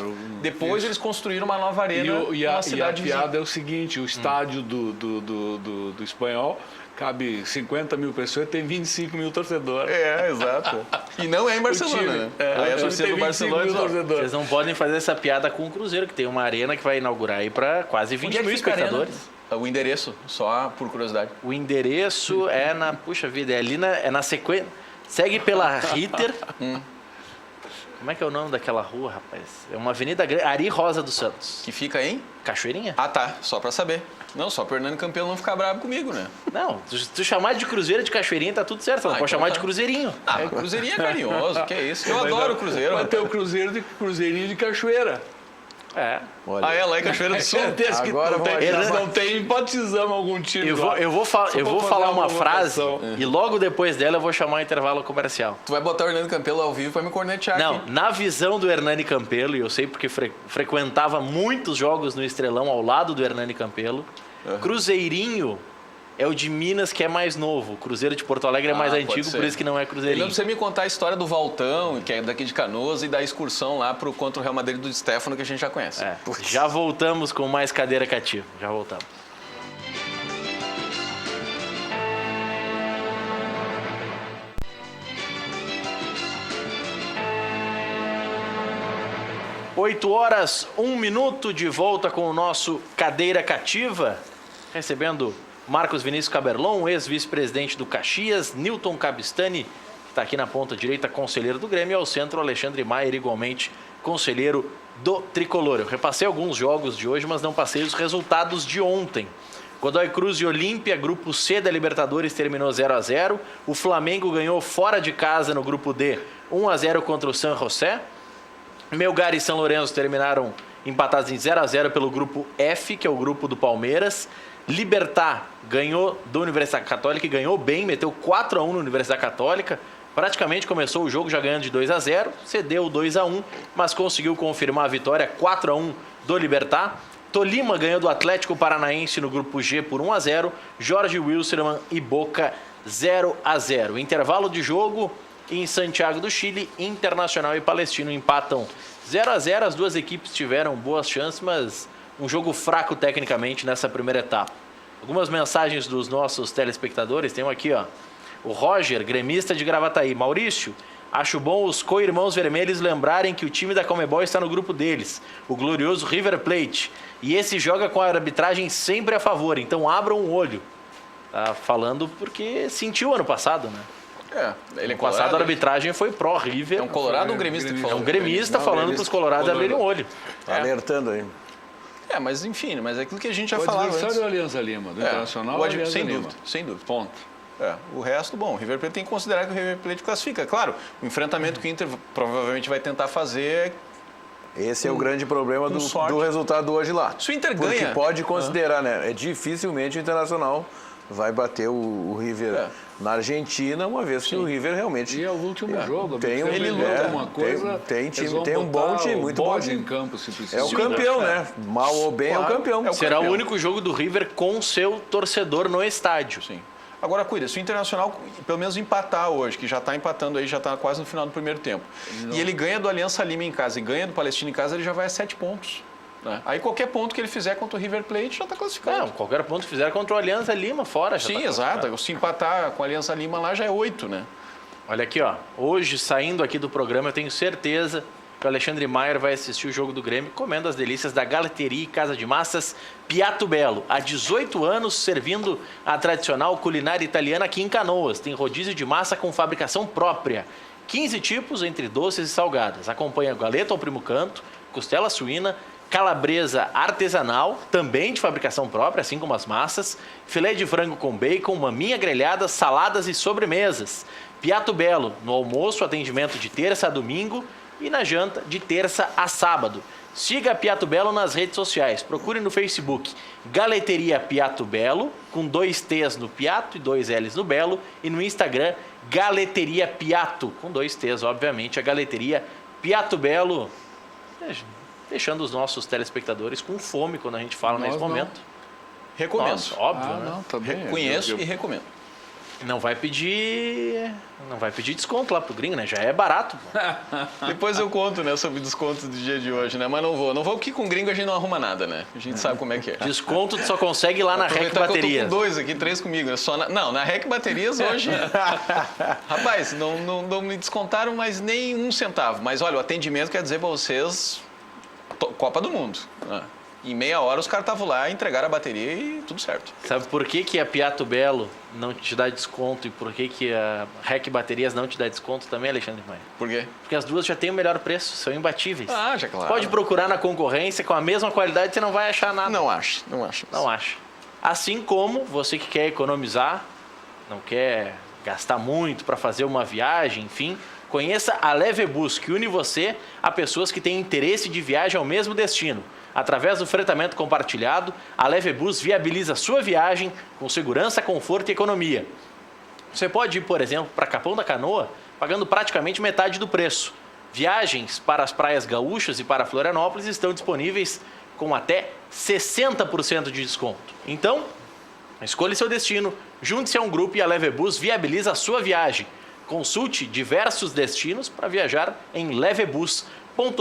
Depois eles construíram uma nova arena E numa a cidade vizinha. piada é o seguinte, o estádio do Espanhol cabe 50 mil pessoas e tem 25 mil torcedores. Exato. E não é em Barcelona, time. né? É, Aí a o time torcida tem do 25 Barcelona... mil diz, ó, torcedores. Vocês não podem fazer essa piada com o Cruzeiro, que tem uma arena que vai inaugurar aí para quase 20 onde é que mil fica a arena? espectadores. O endereço, só por curiosidade. O endereço é na... Puxa vida, é ali na sequência... Segue pela Ritter. Como é que é o nome daquela rua, rapaz? É uma avenida grande. Ari Rosa dos Santos. Que fica em... Cachoeirinha? Tá. Só pra saber. Não, só pro Hernani Campelo não ficar bravo comigo, né? Não, tu chamar de Cruzeiro de Cachoeirinha tá tudo certo. Você não pode então chamar tá. de Cruzeirinho. O Cruzeirinho é carinhoso, que é isso. Eu adoro o Cruzeiro. Vai ter o Cruzeirinho de Cachoeira. É. Olha, Lá em Cachoeira do Sul. Certeza que Agora não tem, vamos eles não tem, empatizamos algum time Eu lá. vou Só falar pra fazer uma frase votação. e logo depois dela eu vou chamar o intervalo comercial. Tu vai botar o Hernani Campelo ao vivo pra me cornetear Não, aqui. na visão do Hernani Campelo, e eu sei porque frequentava muitos jogos no Estrelão ao lado do Hernani Campelo, Cruzeirinho é o de Minas que é mais novo. O Cruzeiro de Porto Alegre é mais pode antigo, ser. por isso que não é Eu Cruzeirinho. lembro você me contar a história do Valtão, que é daqui de Canoas, e da excursão lá contra o Real Madrid do Stefano, que a gente já conhece. É, já voltamos com mais cadeira cativa. Já voltamos. Oito horas, 1 minuto, de volta com o nosso Cadeira Cativa, recebendo Marcos Vinícius Caberlon, ex-vice-presidente do Caxias, Newton Cabistani, que está aqui na ponta direita, conselheiro do Grêmio, e ao centro, Alexandre Maier, igualmente conselheiro do Tricolor. Eu repassei alguns jogos de hoje, mas não passei os resultados de ontem. Godoy Cruz e Olímpia, grupo C da Libertadores, terminou 0-0. O Flamengo ganhou fora de casa no grupo D, 1-0 contra o San José. Melgar e São Lourenço terminaram empatados em 0-0 pelo grupo F, que é o grupo do Palmeiras. Libertad ganhou da Universidade Católica e ganhou bem, meteu 4-1 na Universidade Católica. Praticamente começou o jogo já ganhando de 2-0, cedeu 2-1, mas conseguiu confirmar a vitória 4-1 do Libertad. Tolima ganhou do Atlético Paranaense no grupo G por 1-0, Jorge Wilstermann e Boca 0-0. Intervalo de jogo em Santiago do Chile, Internacional e Palestino empatam 0-0. As duas equipes tiveram boas chances, mas um jogo fraco tecnicamente nessa primeira etapa. Algumas mensagens dos nossos telespectadores, tem um aqui, ó. O Roger, gremista de Gravataí. Maurício, acho bom os co-irmãos vermelhos lembrarem que o time da Conmebol está no grupo deles, o glorioso River Plate. E esse joga com a arbitragem sempre a favor, então abram o olho. Tá falando porque sentiu ano passado, né? Ele é No passado a arbitragem foi pró-River. É um colorado ou um gremista que É falou? um gremista falando para os colorados abrirem o olho. tá alertando aí. Mas enfim, mas é aquilo que a gente já O falava adversário antes. é o Alianza Lima, do Internacional. Sem Lima. dúvida, sem dúvida. Ponto. O resto, bom, o River Plate tem que considerar que o River Plate classifica. Claro, o enfrentamento que o Inter provavelmente vai tentar fazer Esse é o grande problema do sorte. resultado hoje lá. Se o Inter Porque ganha... pode considerar, né? É dificilmente o Internacional vai bater o River na Argentina, uma vez que o River realmente... E é o último jogo. Tem ele luta alguma coisa. Tem time, tem um bom time, muito bom time. Em campo, se precisa. É o campeão, né? Mal ou bem é o campeão. Será o único jogo do River com seu torcedor no estádio. Sim. Agora, cuida, se o Internacional pelo menos empatar hoje, que já está empatando aí, já está quase no final do primeiro tempo, e ele ganha do Aliança Lima em casa e ganha do Palestino em casa, ele já vai a 7 pontos. Né? Aí qualquer ponto que ele fizer contra o River Plate já está classificado. Não, qualquer ponto que fizer contra o Aliança Lima fora. Já Sim, tá exato. Se empatar com a Aliança Lima lá já é 8, né? Olha aqui, ó. Hoje, saindo aqui do programa, eu tenho certeza que o Alexandre Maier vai assistir o jogo do Grêmio comendo as delícias da Galeteria e Casa de Massas Piatto Bello. Há 18 anos servindo a tradicional culinária italiana aqui em Canoas. Tem rodízio de massa com fabricação própria. 15 tipos entre doces e salgadas. Acompanha galeta ao primo canto, costela suína, calabresa artesanal, também de fabricação própria, assim como as massas, filé de frango com bacon, maminha grelhada, saladas e sobremesas. Piatto Bello, no almoço, atendimento de terça a domingo e na janta de terça a sábado. Siga a Piatto Bello nas redes sociais. Procure no Facebook Galeteria Piatto Bello, com 2 T's no Piatto e 2 L's no Belo. E no Instagram Galeteria Piatto, com 2 T's, obviamente, a Galeteria Piatto Bello. Deixando os nossos telespectadores com fome quando a gente fala nesse momento. Recomendo. Nossa, óbvio, né? Não, tá bem. Conheço e recomendo. Não vai pedir desconto lá pro gringo, né? Já é barato. Pô. Depois eu conto, né, sobre descontos do dia de hoje, né? Mas não vou porque com gringo a gente não arruma nada, né? A gente sabe como é que é. Desconto tu só consegue lá na REC Aproveitar que Baterias. eu tô com 2 aqui, 3 comigo. Não, na REC Baterias hoje... Rapaz, não me descontaram mais nem 1 centavo. Mas olha, o atendimento quer dizer pra vocês... Copa do Mundo. Em meia hora os caras estavam lá, entregaram a bateria e tudo certo. Sabe por que a Piatto Bello não te dá desconto e por que a REC Baterias não te dá desconto também, Alexandre Maia? Por quê? Porque as duas já têm o melhor preço, são imbatíveis. Ah, já claro. Pode procurar na concorrência, com a mesma qualidade você não vai achar nada. Não acho. Não acha. Assim como você que quer economizar, não quer gastar muito para fazer uma viagem, enfim... Conheça a Levebus, que une você a pessoas que têm interesse de viagem ao mesmo destino. Através do fretamento compartilhado, a Levebus viabiliza a sua viagem com segurança, conforto e economia. Você pode ir, por exemplo, para Capão da Canoa, pagando praticamente metade do preço. Viagens para as praias gaúchas e para Florianópolis estão disponíveis com até 60% de desconto. Então, escolha seu destino, junte-se a um grupo e a Levebus viabiliza a sua viagem. Consulte diversos destinos para viajar em levebus.com.br.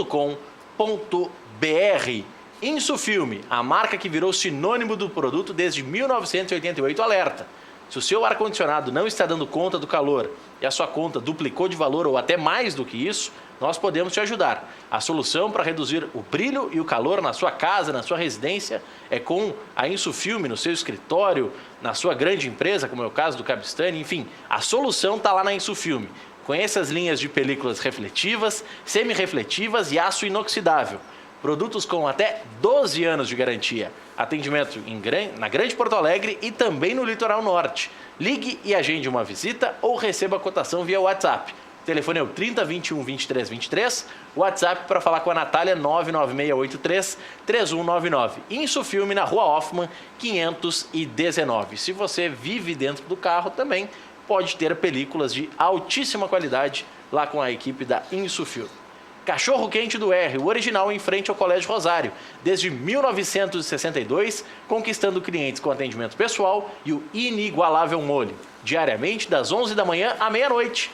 Insufilme, a marca que virou sinônimo do produto desde 1988, alerta. Se o seu ar-condicionado não está dando conta do calor e a sua conta duplicou de valor ou até mais do que isso, nós podemos te ajudar. A solução para reduzir o brilho e o calor na sua casa, na sua residência, é com a Insufilme no seu escritório, na sua grande empresa, como é o caso do Cabistani, enfim, a solução está lá na Insufilme. Conheça as linhas de películas refletivas, semi-refletivas e aço inoxidável. Produtos com até 12 anos de garantia. Atendimento na Grande Porto Alegre e também no Litoral Norte. Ligue e agende uma visita ou receba a cotação via WhatsApp. O telefone é o 3021 2323. WhatsApp para falar com a Natália 99683 3199. Insufilme na Rua Hoffman 519. Se você vive dentro do carro também, pode ter películas de altíssima qualidade lá com a equipe da Insufilme. Cachorro Quente do R, o original em frente ao Colégio Rosário, desde 1962, conquistando clientes com atendimento pessoal e o inigualável molho, diariamente das 11 da manhã à meia-noite.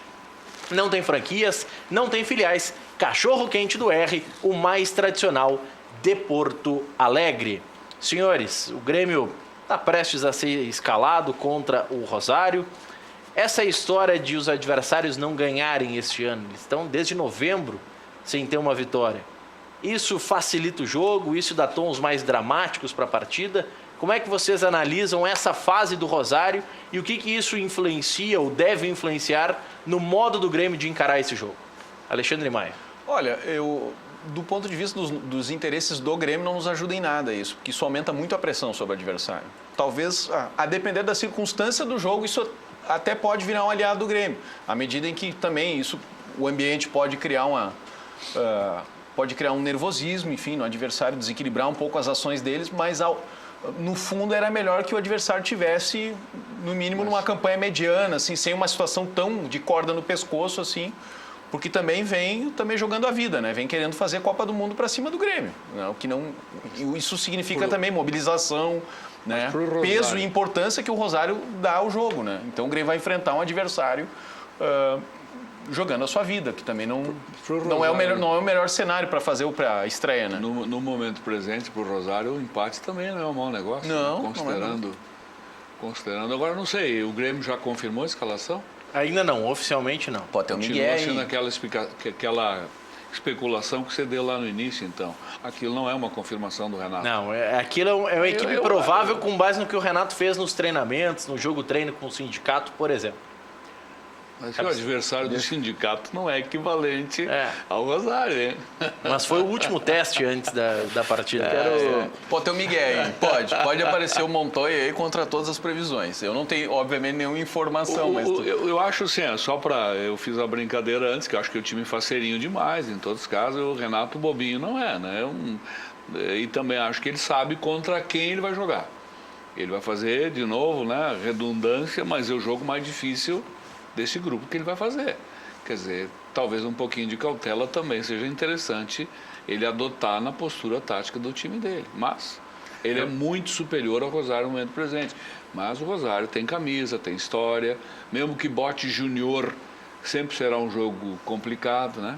Não tem franquias, não tem filiais. Cachorro Quente do R, o mais tradicional de Porto Alegre. Senhores, o Grêmio está prestes a ser escalado contra o Rosário. Essa história de os adversários não ganharem este ano, eles estão desde novembro sem ter uma vitória. Isso facilita o jogo, isso dá tons mais dramáticos para a partida. Como é que vocês analisam essa fase do Rosário e o que isso influencia ou deve influenciar no modo do Grêmio de encarar esse jogo? Alexandre Maia. Olha, do ponto de vista dos interesses do Grêmio, não nos ajuda em nada isso, porque isso aumenta muito a pressão sobre o adversário. Talvez, a depender da circunstância do jogo, isso até pode virar um aliado do Grêmio, à medida em que também o ambiente pode criar um nervosismo, enfim, no adversário, desequilibrar um pouco as ações deles, mas no fundo era melhor que o adversário tivesse no mínimo numa campanha mediana, assim, sem uma situação tão de corda no pescoço, assim, porque também vem jogando a vida, né? Vem querendo fazer Copa do Mundo para cima do Grêmio, né? O que não, isso significa também mobilização, né? Peso e importância que o Rosário dá ao jogo, né? Então o Grêmio vai enfrentar um adversário jogando a sua vida, que também não é o melhor cenário para fazer a estreia, né? No momento presente, para o Rosário, o empate também não é um mau negócio. Não, Considerando. Agora, não sei, o Grêmio já confirmou a escalação? Ainda não, oficialmente não. Pode ter o Continua Miguel sendo aí. aquela especulação que você deu lá no início, então. Aquilo não é uma confirmação do Renato. Não, aquilo é uma equipe provável com base no que o Renato fez nos treinamentos, no jogo treino com o sindicato, por exemplo. Mas o adversário do sindicato não é equivalente ao Rosário, hein? Mas foi o último teste antes da partida. Pode ter o Miguel aí, pode aparecer o Montoya aí contra todas as previsões. Eu não tenho, obviamente, nenhuma informação, mas... Eu acho assim, eu fiz a brincadeira antes, que eu acho que o time faz faceirinho demais, em todos os casos, o Renato bobinho não é, né? E também acho que ele sabe contra quem ele vai jogar. Ele vai fazer, de novo, né, redundância, mas é o jogo mais difícil desse grupo que ele vai fazer. Quer dizer, talvez um pouquinho de cautela também seja interessante ele adotar na postura tática do time dele. Mas ele é muito superior ao Rosário no momento presente. Mas o Rosário tem camisa, tem história. Mesmo que bote júnior, sempre será um jogo complicado, né?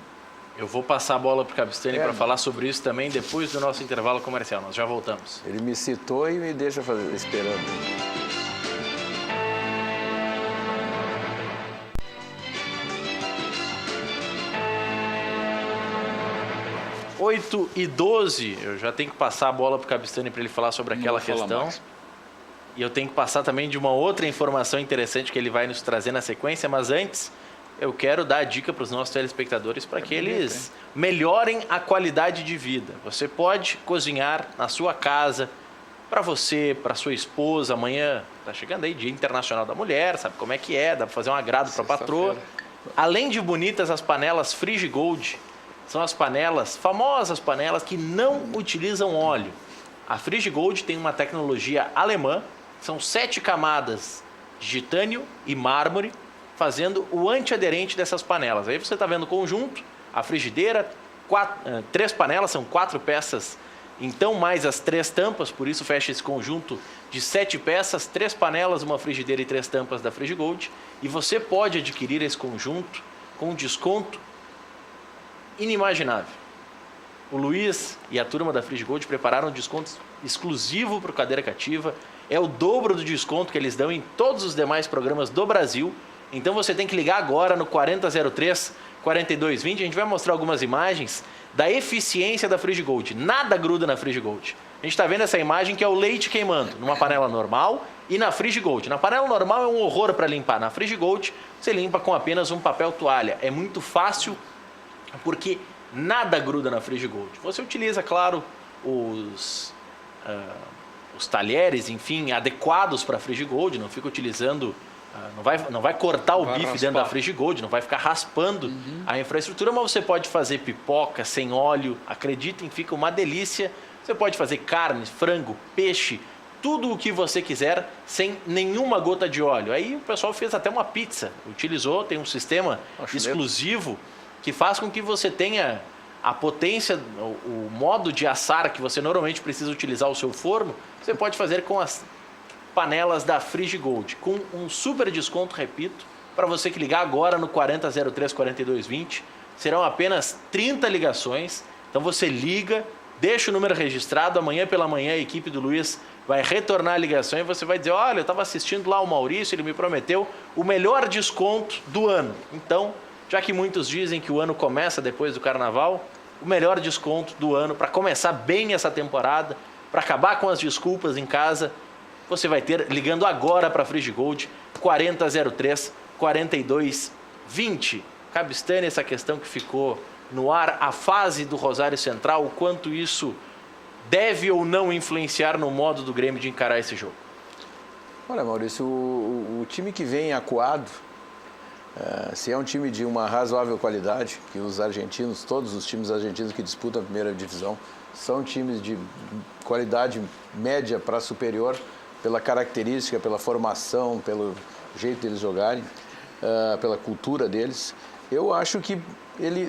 Eu vou passar a bola para o Capistani para falar sobre isso também depois do nosso intervalo comercial. Nós já voltamos. Ele me citou e me deixa esperando. 8h12, eu já tenho que passar a bola para o Capistani para ele falar sobre aquela questão. E eu tenho que passar também de uma outra informação interessante que ele vai nos trazer na sequência, mas antes eu quero dar a dica para os nossos telespectadores para que eles melhorem a qualidade de vida. Você pode cozinhar na sua casa, para você, para sua esposa. Amanhã está chegando aí Dia Internacional da Mulher, sabe como é que é, dá para fazer um agrado para a patroa. Além de bonitas, as panelas Frigigold são as panelas, famosas panelas que não utilizam óleo. A Frigigold tem uma tecnologia alemã, são 7 camadas de titânio e mármore, fazendo o antiaderente dessas panelas. Aí você está vendo o conjunto, a frigideira, 3 panelas, são 4 peças, então mais as 3 tampas, por isso fecha esse conjunto de 7 peças, 3 panelas, uma frigideira e 3 tampas da Frigigold. E você pode adquirir esse conjunto com desconto inimaginável. O Luiz e a turma da Frigigold prepararam um desconto exclusivo para o Cadeira Cativa. É o dobro do desconto que eles dão em todos os demais programas do Brasil. Então você tem que ligar agora no 4003-4220. A gente vai mostrar algumas imagens da eficiência da Frigigold. Nada gruda na Frigigold. A gente está vendo essa imagem que é o leite queimando numa panela normal e na Frigigold. Na panela normal é um horror para limpar. Na Frigigold você limpa com apenas um papel toalha. É muito fácil porque nada gruda na Frigigold. Você utiliza, claro, os talheres, enfim, adequados para a Frigigold. Não fica utilizando... Não vai cortar o bife dentro da Frigigold, não vai ficar raspando a infraestrutura, mas você pode fazer pipoca sem óleo, acreditem, fica uma delícia. Você pode fazer carne, frango, peixe, tudo o que você quiser sem nenhuma gota de óleo. Aí o pessoal fez até uma pizza, tem um sistema exclusivo que faz com que você tenha a potência, o modo de assar que você normalmente precisa utilizar o seu forno, você pode fazer com as panelas da Frigigold, com um super desconto, repito, para você que ligar agora no 4003-4220. Serão apenas 30 ligações, então você liga, deixa o número registrado, amanhã pela manhã a equipe do Luiz vai retornar a ligação e você vai dizer, olha, eu estava assistindo lá o Maurício, ele me prometeu o melhor desconto do ano. Então, já que muitos dizem que o ano começa depois do Carnaval, o melhor desconto do ano para começar bem essa temporada, para acabar com as desculpas em casa, você vai ter, ligando agora para a Frigigold, 4003-4220. Capistani, essa questão que ficou no ar, a fase do Rosário Central, o quanto isso deve ou não influenciar no modo do Grêmio de encarar esse jogo? Olha, Maurício, o time que vem acuado, se é um time de uma razoável qualidade, que os argentinos, todos os times argentinos que disputam a primeira divisão, são times de qualidade média para superior, pela característica, pela formação, pelo jeito deles jogarem, pela cultura deles. Eu acho que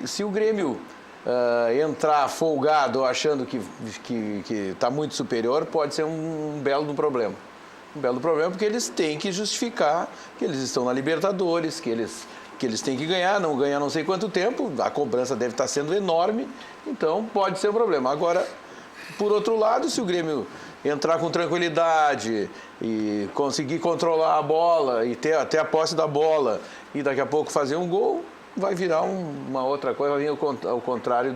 se o Grêmio entrar folgado, achando que está muito superior, pode ser um belo problema. Um belo problema porque eles têm que justificar que eles estão na Libertadores, que eles têm que ganhar, não ganhar não sei quanto tempo, a cobrança deve estar sendo enorme, então pode ser um problema. Agora, por outro lado, se o Grêmio entrar com tranquilidade e conseguir controlar a bola e ter até a posse da bola e daqui a pouco fazer um gol, vai virar uma outra coisa, vai vir ao contrário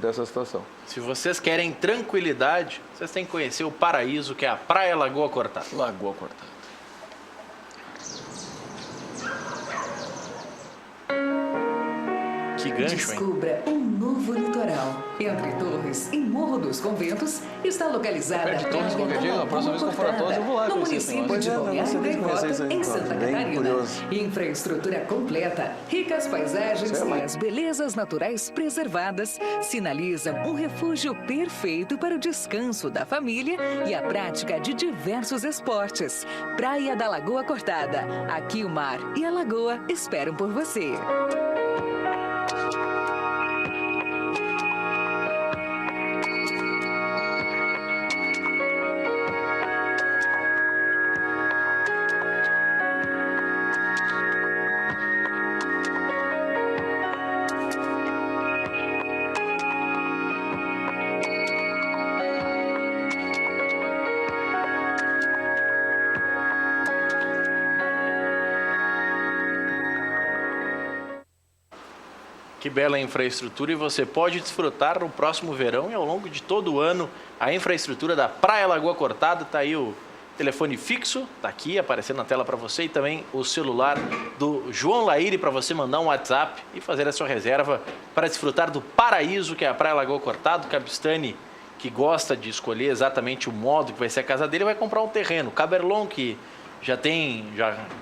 dessa situação. Se vocês querem tranquilidade, vocês têm que conhecer o paraíso, que é a Praia Lagoa Cortada. Lagoa Cortada. Que gancho, hein? Descubra um novo litoral. Entre Torres e Morro dos Conventos está localizada Perto de Torres, Praia qualquer dia, da a próxima vez que eu for a Lagoa Torres, eu vou lá Cortada, no conhecer esse município de negócio. Balneário Gaivota, conhecer em isso aí, Santa bem Catarina. curioso. Infraestrutura completa, ricas paisagens e as belezas naturais preservadas sinalizam um refúgio perfeito para o descanso da família e a prática de diversos esportes. Praia da Lagoa Cortada. Aqui o mar e a lagoa esperam por você. Que bela infraestrutura, e você pode desfrutar no próximo verão e ao longo de todo o ano a infraestrutura da Praia Lagoa Cortada. Está aí o telefone fixo, está aqui aparecendo na tela para você, e também o celular do João Laíri para você mandar um WhatsApp e fazer a sua reserva para desfrutar do paraíso que é a Praia Lagoa Cortada. O Cabistani, que gosta de escolher exatamente o modo que vai ser a casa dele, vai comprar um terreno. O Caberlon, que já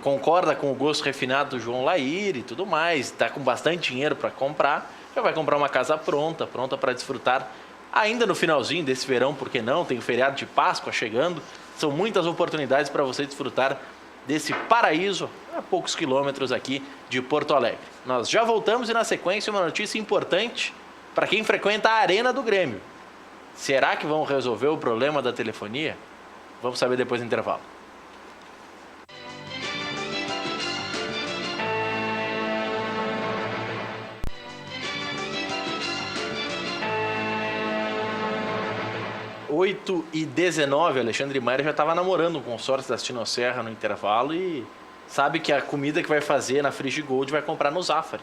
concorda com o gosto refinado do João Laíri e tudo mais, está com bastante dinheiro para comprar, já vai comprar uma casa pronta para desfrutar ainda no finalzinho desse verão, por que não? Tem o feriado de Páscoa chegando, são muitas oportunidades para você desfrutar desse paraíso a poucos quilômetros aqui de Porto Alegre. Nós já voltamos, e na sequência uma notícia importante para quem frequenta a Arena do Grêmio. Será que vão resolver o problema da telefonia? Vamos saber depois do intervalo. Oito e 19, Alexandre Maia já estava namorando um consórcio da Sinosserra no intervalo e sabe que a comida que vai fazer na Frigigold vai comprar no Zafari.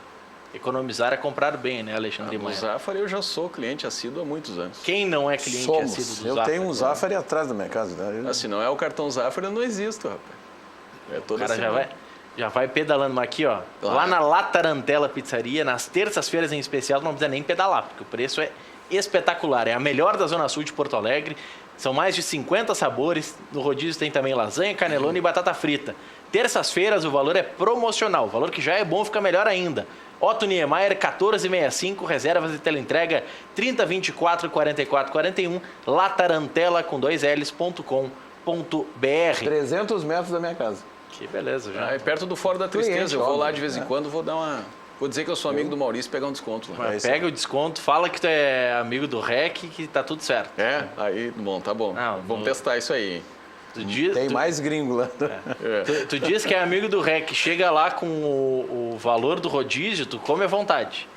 Economizar é comprar bem, né, Alexandre Maia? No Zafari eu já sou cliente assíduo há muitos anos. Quem não é cliente assíduo do Eu Zafari? tenho um Zafari atrás da minha casa. Né? Se não é o cartão Zafari, eu não existo, rapaz. O cara já vai pedalando. Mas aqui, ó, Claro. Lá na La Tarantella Pizzaria, nas terças-feiras em especial, não precisa nem pedalar, porque o preço é espetacular. É a melhor da Zona Sul de Porto Alegre. São mais de 50 sabores. No rodízio tem também lasanha, canelone e batata frita. Terças-feiras o valor é promocional. O valor que já é bom fica melhor ainda. Otto Niemeyer, 1465, reservas de teleentrega 3024 44 41, latarantela com 2Ls.com.br. 300 metros da minha casa. Que beleza, já. É perto do Fora da Tristeza. Cliente, Eu vou lá óbvio, de vez em quando, vou dizer que eu sou amigo do Maurício e pegar um desconto lá. Pega o desconto, fala que tu é amigo do REC, que tá tudo certo. Aí, bom, tá bom. Não, Vamos testar isso aí. Tem mais gringo lá. Tu diz que é amigo do REC, chega lá com o valor do rodízio, tu come à vontade.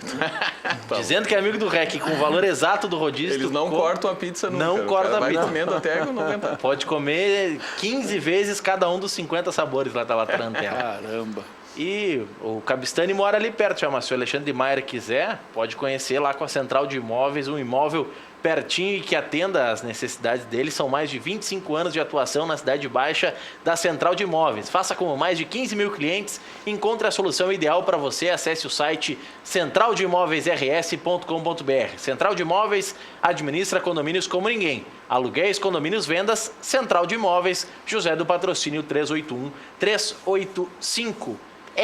Dizendo que é amigo do REC com o valor exato do rodízio, Eles não cortam a pizza nunca. Não corta a vai pizza. comendo até eu não aguentar. Pode comer 15 vezes cada um dos 50 sabores lá da La Tarantella. Caramba. E o Cabistani mora ali perto, chama. Se o Alexandre Maia quiser, pode conhecer lá com a Central de Imóveis, um imóvel pertinho e que atenda às necessidades dele. São mais de 25 anos de atuação na Cidade Baixa da Central de Imóveis. Faça como mais de 15 mil clientes, encontre a solução ideal para você. Acesse o site centraldeimoveisrs.com.br. Central de Imóveis administra condomínios como ninguém. Aluguéis, condomínios, vendas, Central de Imóveis, José do Patrocínio 381-385.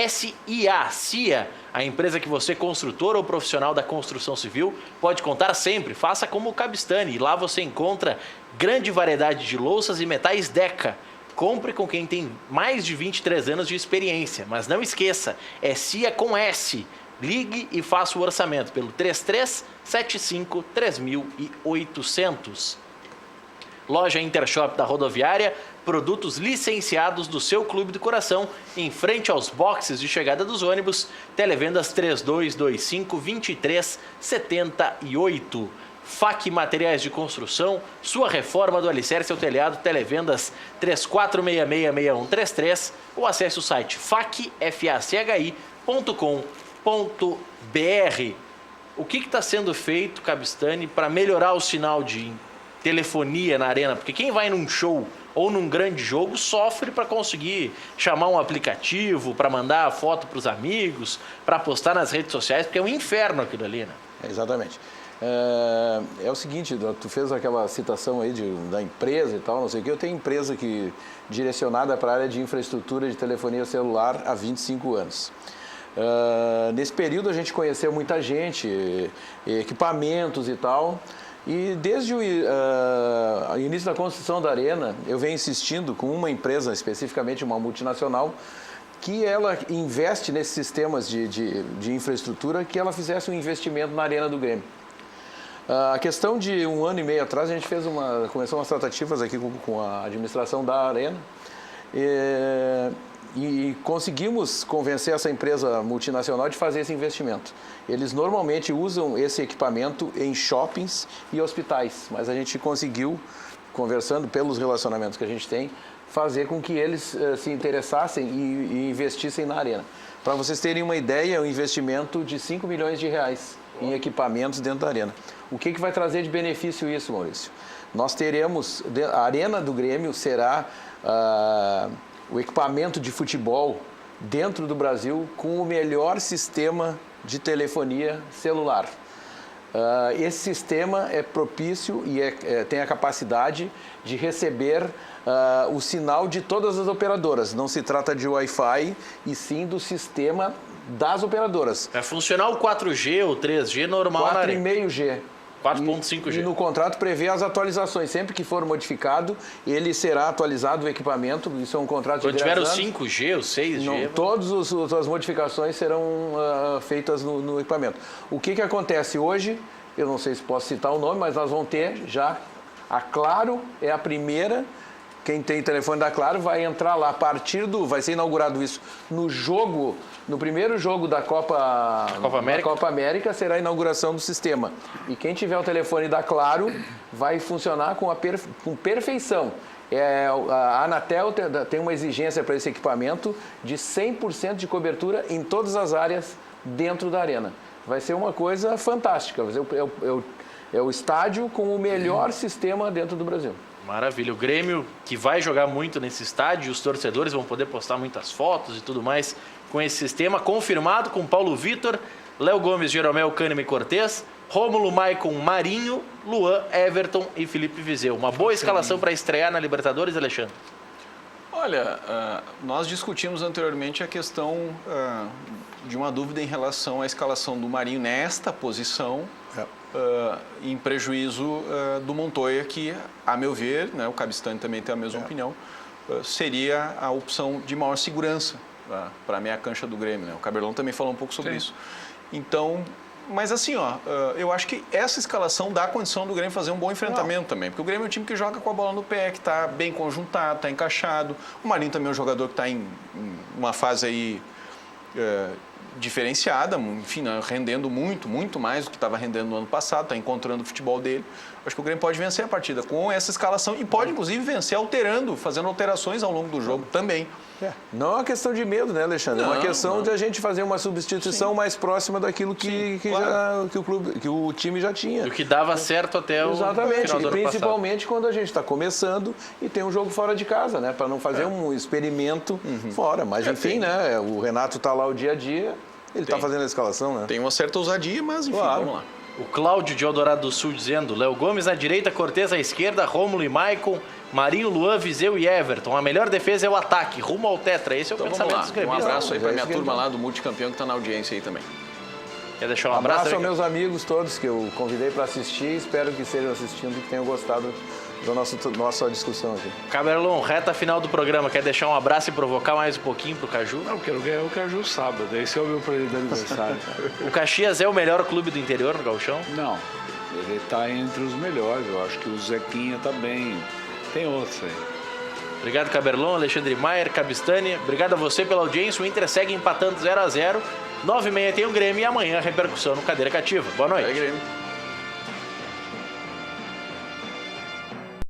CIA, a empresa que você, construtor ou profissional da construção civil, pode contar sempre. Faça como o Cabistani, e lá você encontra grande variedade de louças e metais Deca, Compre com quem tem mais de 23 anos de experiência, mas não esqueça, é CIA com S. Ligue e faça o orçamento pelo 3375 3800. Loja Intershop da Rodoviária, produtos licenciados do seu clube do coração, em frente aos boxes de chegada dos ônibus, televendas 3225-2378. FAC Materiais de Construção, sua reforma do alicerce ao telhado, televendas 34666133, ou acesse o site facfachi.com.br. O que está sendo feito, Cabistani, para melhorar o sinal de telefonia na arena? Porque quem vai num show ou num grande jogo sofre para conseguir chamar um aplicativo, para mandar a foto para os amigos, para postar nas redes sociais, porque é um inferno aquilo ali, né? Exatamente. É o seguinte, tu fez aquela citação aí da empresa e tal, não sei o que. Eu tenho empresa direcionada para a área de infraestrutura de telefonia celular há 25 anos. Nesse período a gente conheceu muita gente, equipamentos e tal. E desde o início da construção da arena, eu venho insistindo com uma empresa, especificamente uma multinacional, que ela investe nesses sistemas de infraestrutura, que ela fizesse um investimento na arena do Grêmio. A questão de 1 ano e meio atrás, a gente começou umas tratativas aqui com a administração da arena e conseguimos convencer essa empresa multinacional de fazer esse investimento. Eles normalmente usam esse equipamento em shoppings e hospitais, mas a gente conseguiu, conversando pelos relacionamentos que a gente tem, fazer com que eles se interessassem e investissem na arena. Para vocês terem uma ideia, é um investimento de 5 milhões de reais em equipamentos dentro da arena. O que vai trazer de benefício isso, Maurício? Nós teremos, a arena do Grêmio será o equipamento de futebol dentro do Brasil com o melhor sistema de telefonia celular. Esse sistema é propício e tem a capacidade de receber o sinal de todas as operadoras. Não se trata de Wi-Fi, e sim do sistema das operadoras. Vai funcionar o 4G ou 3G normal na arena? 4,5G. 4.5G. E no contrato prevê as atualizações. Sempre que for modificado, ele será atualizado o equipamento. Isso é um contrato de 10 anos. Quando tiver o 5G, o 6G... Não, todas as modificações serão feitas no equipamento. O que acontece hoje, eu não sei se posso citar o nome, mas nós vamos ter já... A Claro é a primeira... Quem tem telefone da Claro vai entrar lá a partir vai ser inaugurado isso no primeiro jogo da Copa América será a inauguração do sistema. E quem tiver o telefone da Claro vai funcionar com perfeição. A Anatel tem uma exigência para esse equipamento de 100% de cobertura em todas as áreas dentro da arena. Vai ser uma coisa fantástica. É o estádio com o melhor sistema dentro do Brasil. Maravilha. O Grêmio, que vai jogar muito nesse estádio, os torcedores vão poder postar muitas fotos e tudo mais com esse sistema, confirmado com Paulo Vitor, Léo Gomes, Jeromel, Kahneman e Cortez, Rômulo, Maicon, Marinho, Luan, Everton e Felipe Vizeu. Uma boa escalação para estrear na Libertadores, Alexandre? Olha, nós discutimos anteriormente a questão de uma dúvida em relação à escalação do Marinho nesta posição, em prejuízo do Montoya, que, a meu ver, né, o Cabistani também tem a mesma opinião, seria a opção de maior segurança para a meia cancha do Grêmio. Né? O Cabelão também falou um pouco sobre isso. Então, mas assim, eu acho que essa escalação dá a condição do Grêmio fazer um bom enfrentamento também, porque o Grêmio é um time que joga com a bola no pé, que está bem conjuntado, está encaixado. O Marinho também é um jogador que está em uma fase aí diferenciada, enfim, rendendo muito mais do que estava rendendo no ano passado, está encontrando o futebol dele. Acho que o Grêmio pode vencer a partida com essa escalação e pode, inclusive, vencer fazendo alterações ao longo do jogo também. Não é uma questão de medo, né, Alexandre? É uma questão de a gente fazer uma substituição mais próxima daquilo que o time já tinha. O que dava certo até o final do ano passado. E principalmente quando a gente está começando e tem um jogo fora de casa, né? Para não fazer um experimento fora. Mas enfim, né? O Renato está lá o dia a dia, ele está fazendo a escalação, né? Tem uma certa ousadia, mas enfim, vamos lá. O Cláudio de Eldorado do Sul dizendo: Léo Gomes à direita, Cortez à esquerda, Rômulo e Maicon, Marinho, Luan, Vizeu e Everton. A melhor defesa é o ataque, rumo ao tetra. Esse é o pensamento dos gremistas. Um abraço aí para minha turma lá do multicampeão que está na audiência aí também. Quer deixar um abraço? Abraço aos meus amigos todos que eu convidei para assistir. Espero que estejam assistindo e que tenham gostado da nossa discussão aqui. Caberlon, reta final do programa. Quer deixar um abraço e provocar mais um pouquinho pro Caju? Não, eu quero ganhar o Caju sábado. Esse é o meu presente de aniversário. O Caxias é o melhor clube do interior no Gauchão? Não, ele está entre os melhores. Eu acho que o Zequinha está bem. Tem outros aí. Obrigado, Caberlon, Alexandre Maier, Cabistani. Obrigado a você pela audiência. O Inter segue empatando 0-0. 9h30 tem o Grêmio e amanhã a repercussão no Cadeira Cativa. Boa noite. Grêmio.